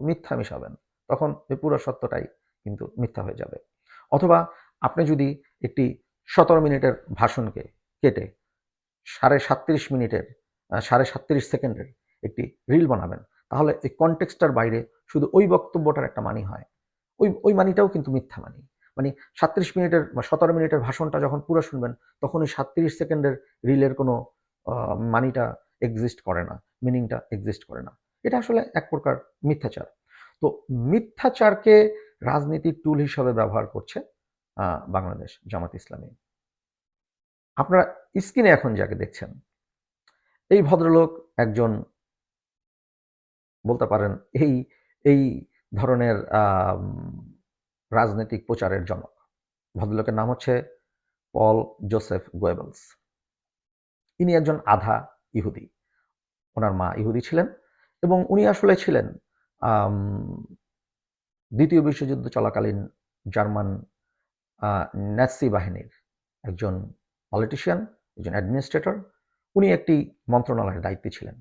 মিথ্যা মিশাবেন, তখন ওই পুরো সত্যটাই কিন্তু মিথ্যা হয়ে যাবে। অথবা আপনি যদি একটি ১৭ মিনিটের ভাষণকে কেটে ৩৭.৫ মিনিটের ৩৭.৫ সেকেন্ডের একটি রিল বানাবেন, তাহলে এই কনটেক্সটটার বাইরে শুধু ওই বক্তব্যটার একটা মানি হয়। ওই মানিটাও কিন্তু মিথ্যা মানি। মানে ৩৭ মিনিটের বা ১৭ মিনিটের ভাষণটা যখন পুরো শুনবেন, তখন ওই ৩৭ সেকেন্ডের রিলের কোনো মানিটা এক্সিস্ট করে না, মিনিংটা এক্সিস্ট করে না। এটা আসলে এক প্রকার মিথ্যাচার। তো মিথ্যাচারকে রাজনীতির টুল হিসাবে ব্যবহার করছে বাংলাদেশ জামাত ইসলামী। আপনারা স্ক্রিনে এখন যাকে দেখছেন, এই ভদ্রলোক একজন বলতে পারেন এই এই ধরনের রাজনৈতিক প্রচারের জনক। ভদ্রলোকের নাম হচ্ছে পল জোসেফ গোয়েবলস। ইনি একজন আধা ইহুদি। ওনার মা ইহুদি ছিলেন এবং উনি আসলে ছিলেন দ্বিতীয় বিশ্বযুদ্ধ চলাকালীন জার্মান ন্যাসি বাহিনীর একজন পলিটিশিয়ান, একজন অ্যাডমিনিস্ট্রেটর। উনি একটি মন্ত্রণালয়ের দায়িত্বে ছিলেন,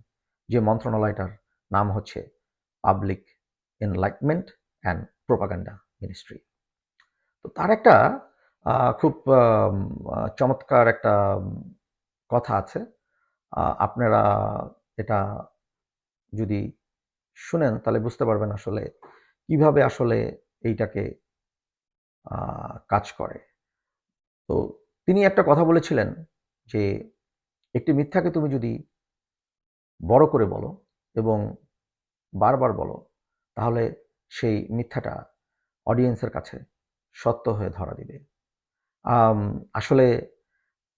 যে মন্ত্রণালয়টার নাম হচ্ছে public enlightenment and propaganda ministry. তো তার একটা খুব চমৎকার একটা কথা আছে। আপনারা এটা যদি শুনেন তাহলে বুঝতে পারবেন আসলে কিভাবে আসলে এইটাকে কাজ করে। তো তিনি একটা কথা বলেছিলেন যে, একটি মিথ্যাকে তুমি যদি বড় করে বলো এবং বারবার বলো, তাহলে সেই মিথ্যাটা অডিয়েন্সের কাছে সত্য হয়ে ধরা দিবে। আসলে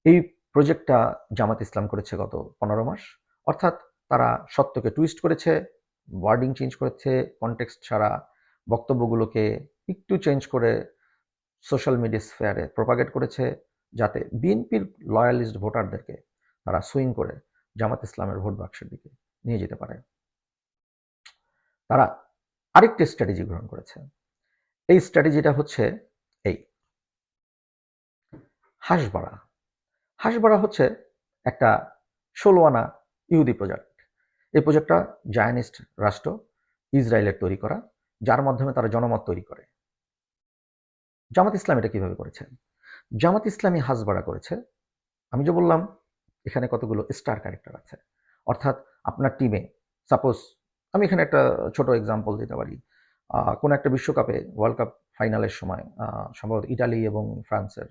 এই প্রজেক্টটা জামাত ইসলাম করেছে গত ১৫ মাস। অর্থাৎ তারা সত্যকে টুইস্ট করেছে, ওয়ার্ডিং চেঞ্জ করেছে, কনটেক্সট ছাড়া বক্তব্যগুলোকে একটু চেঞ্জ করে সোশ্যাল মিডিয়া স্ফেয়ারে প্রপাগেট করেছে, যাতে বিএনপির লয়ালিস্ট ভোটারদেরকে তারা সুইং করে জামাত ইসলামের ভোট বাক্সের দিকে নিয়ে যেতে পারে। তারা আরেকটি স্ট্র্যাটেজি গ্রহণ করেছে। এই স্ট্র্যাটেজিটা হচ্ছে এই হাঁসবাড়া। হাঁসবাড়া হচ্ছে একটা ১৬ আনা ইহুদি প্রজেক্ট। এই প্রজেক্টটা জায়নিস্ট রাষ্ট্র ইসরায়েলের তৈরি করা, যার মাধ্যমে তারা জনমত তৈরি করে। জামাত ইসলাম এটা কিভাবে করেছে? জামাত ইসলামী হাঁসবাড়া করেছে। আমি যে বললাম এখানে কতগুলো স্টার ক্যারেক্টার আছে, অর্থাৎ আপনার টিমে সাপোজ আমি এখানে একটা ছোট এক্সাম্পল দিতে পারি। কোন একটা বিশ্বকাপে ওয়ার্ল্ড কাপ ফাইনালের সময় সম্ভবত ইটালি এবং ফ্রান্সের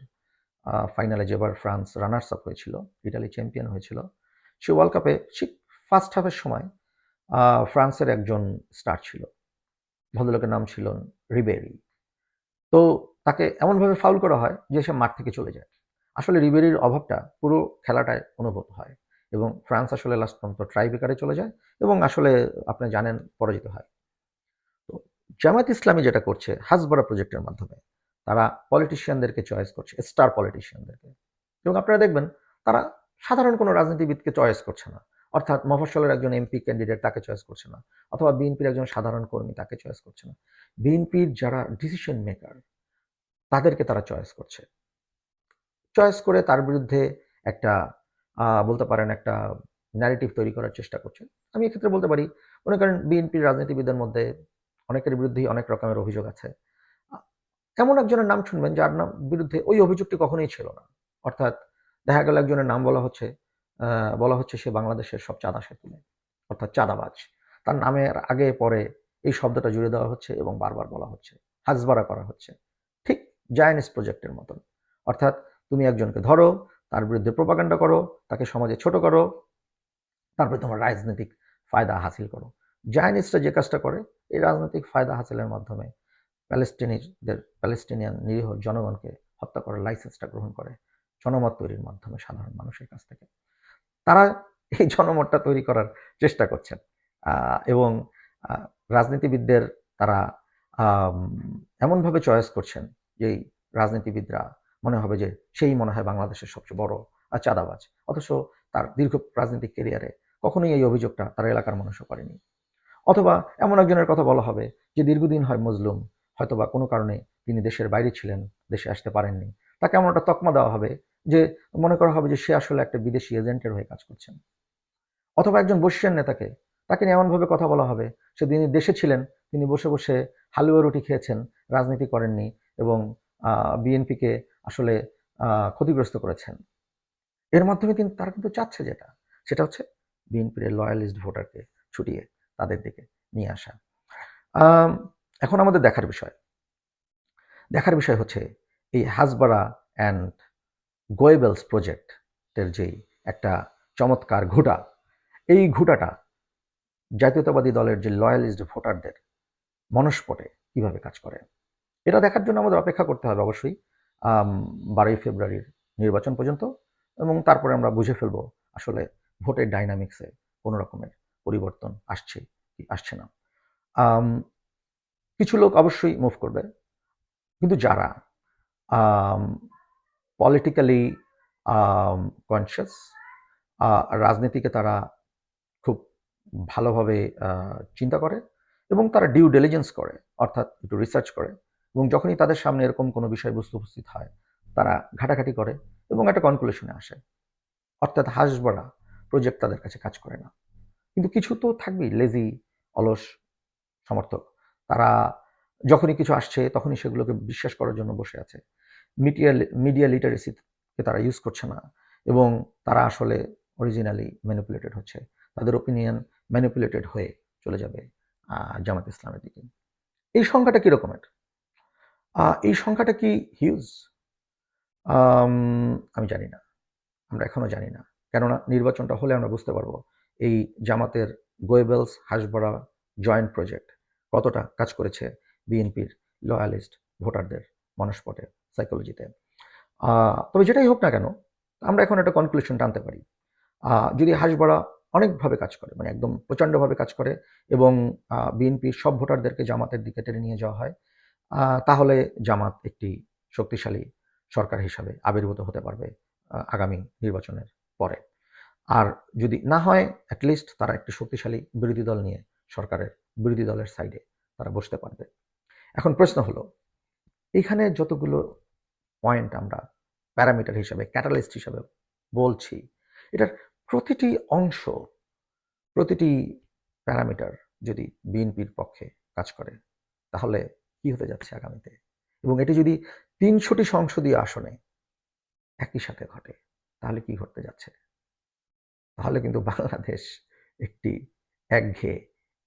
ফাইনালে যেবার ফ্রান্স রানার্স আপ হয়েছিল, ইটালি চ্যাম্পিয়ন হয়েছিল, সে ওয়ার্ল্ড কাপে ঠিক ফার্স্ট হাফের সময় ফ্রান্সের একজন স্টার ছিল, ভদ্রলোকের নাম ছিল রিবেরি। তো তাকে এমনভাবে ফাউল করা হয় যে সে মাঠ থেকে চলে যায়। আসলে রিবেরির অভাবটা পুরো খেলাটায় অনুভূত হয় এবং ফ্রান্স আসলে লাস্ট পর্যন্ত ট্রাইব্রেকারে চলে যায় এবং আসলে আপনি জানেন পরাজিত হয়। তো জামায়াত ইসলামী যেটা করছে হাসবাড়া প্রজেক্টের মাধ্যমে, তারা পলিটিশিয়ানদেরকে চয়েস করছে, স্টার পলিটিশিয়ানদেরকে, এবং আপনারা দেখবেন তারা সাধারণ কোনো রাজনীতিবিদকে চয়েস করছে না। অর্থাৎ মফস্বলের একজন এমপি ক্যান্ডিডেট তাকে চয়েস করছে না, অথবা বিএনপির একজন সাধারণ কর্মী তাকে চয়েস করছে না। বিএনপির যারা ডিসিশন মেকার তাদেরকে তারা চয়েস করছে। চয়েস করে তার বিরুদ্ধে একটা বলতে পারেন একটা ন্যারেটিভ তৈরি করার চেষ্টা করছে। আমি এক্ষেত্রে বলতে পারি, মনে করেন বিএনপির রাজনীতিবিদদের মধ্যে অনেকের বিরুদ্ধেই অনেক রকমের অভিযোগ আছে। আ এমন একজনের নাম শুনবেন যার বিরুদ্ধে ওই অভিযোগটি কখনোই ছিল না। অর্থাৎ দেখা গেল একজনের নাম বলা হচ্ছে সে বাংলাদেশের সব চাঁদা সে তুলে, অর্থাৎ চাঁদাবাজ। তার নামের আগে পরে এই শব্দটা জুড়ে দেওয়া হচ্ছে এবং বারবার বলা হচ্ছে, হাজবাড়া করা হচ্ছে। ঠিক জায়নিস্ট প্রজেক্টের মতন। অর্থাৎ তুমি একজনকে ধরো, তার বিরুদ্ধে প্রোপাগান্ডা করো, তাকে সমাজে ছোট করো, তারপরে তোমার রাজনৈতিক ফায়দা হাসিল করো। জায়নিস্টরা যে কাজটা করে, এই রাজনৈতিক ফায়দা হাসিলের মাধ্যমে প্যালেস্টিনিয়ান নিরীহ জনগণকে হত্যা করার লাইসেন্সটা গ্রহণ করে জনমত তৈরির মাধ্যমে সাধারণ মানুষের কাছ থেকে। তারা এই জনমতটা তৈরি করার চেষ্টা করছেন এবং রাজনীতিবিদদের তারা এমনভাবে চয়েস করছেন যে এই রাজনীতিবিদরা মনে হবে যে সেই মনে হয় বাংলাদেশের সবচেয়ে বড় চাঁদাবাজ, অথচ তার দীর্ঘ রাজনৈতিক ক্যারিয়ারে কখনোই এই অভিযোগটা তার এলাকার মানুষও করেনি। অথবা এমন একজনের কথা বলা হবে যে দীর্ঘদিন হয় মজলুম, হয়তোবা কোনো কারণে তিনি দেশের বাইরে ছিলেন, দেশে আসতে পারেননি, তাকে এমন একটা তকমা দেওয়া হবে যে মনে করা হবে যে সে আসলে একটা বিদেশি এজেন্টের হয়ে কাজ করছেন। অথবা একজন বর্ষিয়ান নেতাকে, তাকে নিয়ে এমনভাবে কথা বলা হবে সে তিনি দেশে ছিলেন, তিনি বসে বসে হালুয়া রুটি খেয়েছেন, রাজনীতি করেননি এবং বিএনপিকে আসলে ক্ষতিগ্রস্ত করেছেন। এর মাধ্যমে তারা কিন্তু চাচ্ছে সেটা হচ্ছে বিএনপির লয়ালিস্ট ভোটারকে ছুটিয়ে তাদের দিকে নিয়ে আসা। এখন আমাদের দেখার বিষয় দেখার বিষয় হচ্ছে এই হাসবারা অ্যান্ড গোয়েবেলস প্রজেক্টের যে একটা চমৎকার ঘুঁটা, এই ঘুঁটাটা জাতীয়তাবাদী দলের যে লয়ালিস্ট ভোটারদের মনস্পটে কিভাবে কাজ করে, এটা দেখার জন্য আমাদের অপেক্ষা করতে হবে অবশ্যই 12ই ফেব্রুয়ারির নির্বাচন পর্যন্ত, এবং তারপরে আমরা বুঝে ফেলবো আসলে ভোটের ডাইনামিক্সে কোনো রকমের পরিবর্তন আসছে কি আসছে না। আম, কিছু লোক অবশ্যই মুভ করবে, কিন্তু যারা পলিটিক্যালি কনসিয়াস, রাজনীতিকে তারা খুব ভালোভাবে চিন্তা করে এবং তারা ডিউ ডিলিজেন্স করে, অর্থাৎ একটু রিসার্চ করে, এবং যখনই তাদের সামনে এরকম কোনো বিষয়বস্তু উপস্থিত হয় তারা ঘাটাঘাটি করে এবং একটা কনক্লুশনে আসে, অর্থাৎ হাসবড়া প্রজেক্ট তাদের কাছে কাজ করে না। কিন্তু কিছু তো থাকবেই লেজি, অলস সমর্থক, তারা যখনই কিছু আসছে তখনই সেগুলোকে বিশ্বাস করার জন্য বসে আছে। মিডিয়া মিডিয়া লিটারেসিকে তারা ইউজ করছে না, এবং তারা আসলে অরিজিনালি ম্যানিপুলেটেড হচ্ছে, তাদের ওপিনিয়ন ম্যানিপুলেটেড হয়ে চলে যাবে জামাত ইসলামের দিকে। এই সংখ্যাটা কি রকমের? এই সংখ্যাটা কি হিউজ? আমি জানি না, আমরা এখনো জানি না, কেননা নির্বাচনটা হলে আমরা বুঝতে পারবো এই জামাতের গোয়েবেলস হাসবড়া জয়েন্ট প্রজেক্ট কতটা কাজ করেছে বিএনপির লয়ালিস্ট ভোটারদের মনস্পটে, সাইকোলজিতে। তবে যেটাই হোক না কেন, আমরা এখন একটা কনক্লুশন টানতে পারি। যদি হাসবড়া অনেকভাবে কাজ করে, মানে একদম প্রচণ্ডভাবে কাজ করে, এবং বিএনপির সব ভোটারদেরকে জামাতের দিকে টেনে নিয়ে যাওয়া হয়, তাহলে জামাত একটি শক্তিশালী সরকার হিসাবে আবির্ভূত হতে পারবে আগামী নির্বাচনের পরে। আর যদি না হয়, অ্যাটলিস্ট তারা একটি শক্তিশালী বিরোধী দল নিয়ে সরকারের বিরোধী দলের সাইডে তারা বসতে পারবে। এখন প্রশ্ন হলো, এখানে যতগুলো পয়েন্ট আমরা প্যারামিটার হিসাবে, ক্যাটালিস্ট হিসাবে বলছি, এটার প্রতিটি অংশ, প্রতিটি প্যারামিটার যদি বিএনপির পক্ষে কাজ করে, তাহলে কি হতে যাচ্ছে আগামীতে, এবং এটি যদি 300টি সংসদীয় আসনে একই সাথে ঘটে, তাহলে কি ঘটতে যাচ্ছে? তাহলে কিন্তু বাংলাদেশ একটি একঘেয়ে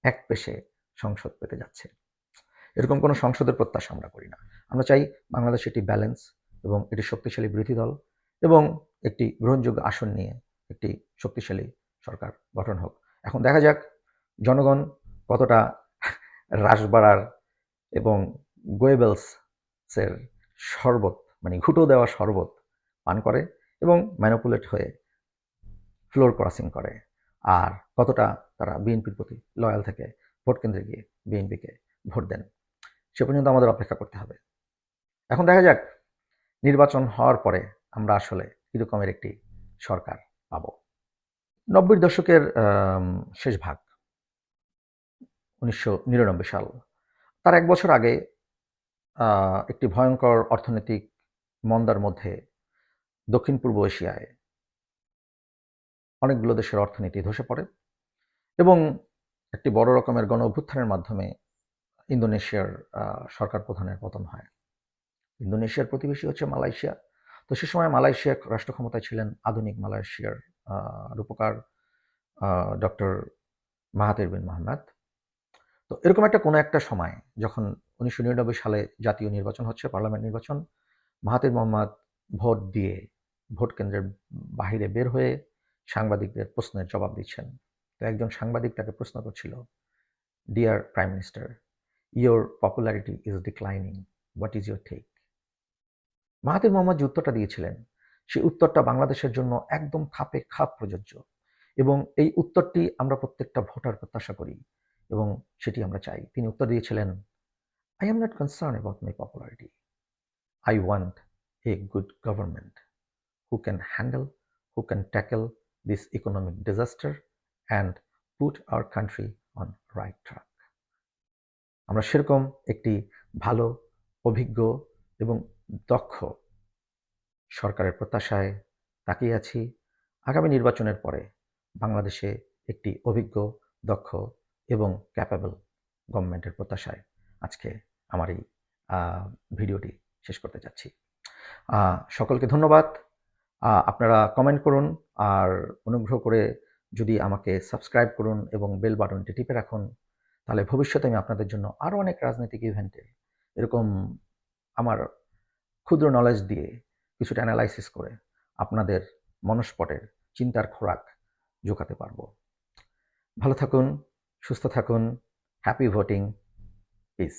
একপেশে সংসদ পেতে যাচ্ছে। এরকম কোনো সংসদের প্রত্যাশা আমরা করি না। আমরা চাই বাংলাদেশ একটি ব্যালেন্স এবং একটি শক্তিশালী বিরোধী দল এবং একটি গ্রহণযোগ্য আসন নিয়ে একটি শক্তিশালী সরকার গঠন হোক। এখন দেখা যাক জনগণ কতটা রাসবাড়ার এবং গোয়েবেলসের শরবত, মানে ঘুঁটো দেওয়া শরবত পান করে এবং ম্যানিপুলেট হয়ে ফ্লোর ক্রসিং করে, আর কতটা তারা বিএনপির প্রতি লয়াল থেকে ভোট কেন্দ্রে গিয়ে বিএনপিকে ভোট দেন। সে পর্যন্ত আমাদের অপেক্ষা করতে হবে। এখন দেখা যাক নির্বাচন হওয়ার পরে আমরা আসলে কীরকমের একটি সরকার পাব। 90-র দশকের শেষ ভাগ, 1999 সাল, তার 1 বছর আগে একটি ভয়ঙ্কর অর্থনৈতিক মন্দার মধ্যে দক্ষিণ পূর্ব এশিয়ায় অনেকগুলো দেশের অর্থনীতি ধসে পড়ে, এবং একটি বড় রকমের গণ অভ্যুত্থানের মাধ্যমে ইন্দোনেশিয়ার সরকার প্রধানের পতন হয়। ইন্দোনেশিয়ার প্রতিবেশী হচ্ছে মালয়েশিয়া। তো সে সময় মালয়েশিয়ার রাষ্ট্র ক্ষমতায় ছিলেন আধুনিক মালয়েশিয়ার রূপকার ডক্টর মাহাথির বিন মোহাম্মদ। তো এরকম কোনো একটা সময় যখন 1999 সালে জাতীয় নির্বাচন হচ্ছে, পার্লামেন্ট নির্বাচন, মাহাথির মোহাম্মদ ভোট দিয়ে ভোট কেন্দ্রের বাহিরে বের হয়ে সাংবাদিকদের প্রশ্নের জবাব দিচ্ছেন। তো একজন সাংবাদিক তাকে প্রশ্ন করছিল, dear prime minister, your popularity is declining, what is your take? Mahathir Mohamad যে উত্তরটা দিয়েছিলেন, সেই উত্তরটা বাংলাদেশের জন্য একদম খাপে খাপ প্রযোজ্য, এবং এই উত্তরটি আমরা প্রত্যেকটা ভোটার প্রত্যাশা করি এবং সেটি আমরা চাই। তিনি উত্তর দিয়েছিলেন, I am not concerned about my popularity. I want a good government who can handle, who can tackle this economic disaster and put our country on right track. আমরা সেরকম একটি ভালো, অভিজ্ঞ এবং দক্ষ সরকারের প্রত্যাশায় তাকিয়ে আছি। আগামী নির্বাচনের পরে বাংলাদেশে একটি অভিজ্ঞ, দক্ষ এবং ক্যাপেবল গভর্নমেন্টের প্রত্যাশায় আজকে আমার এই ভিডিওটি শেষ করতে যাচ্ছি। সকলকে ধন্যবাদ। আপনারা কমেন্ট করুন, আর অনুগ্রহ করে যদি আমাকে সাবস্ক্রাইব করুন এবং বেল বাটনটি টিপে রাখুন, তাহলে ভবিষ্যতে আমি আপনাদের জন্য আরও অনেক রাজনৈতিক ইভেন্টের এরকম আমার ক্ষুদ্র নলেজ দিয়ে কিছুটা অ্যানালাইসিস করে আপনাদের মনস্পটের চিন্তার খোরাক জোগাতে পারবো। ভালো থাকুন, সুস্থ থাকুন, হ্যাপি ভোটিং, পিস।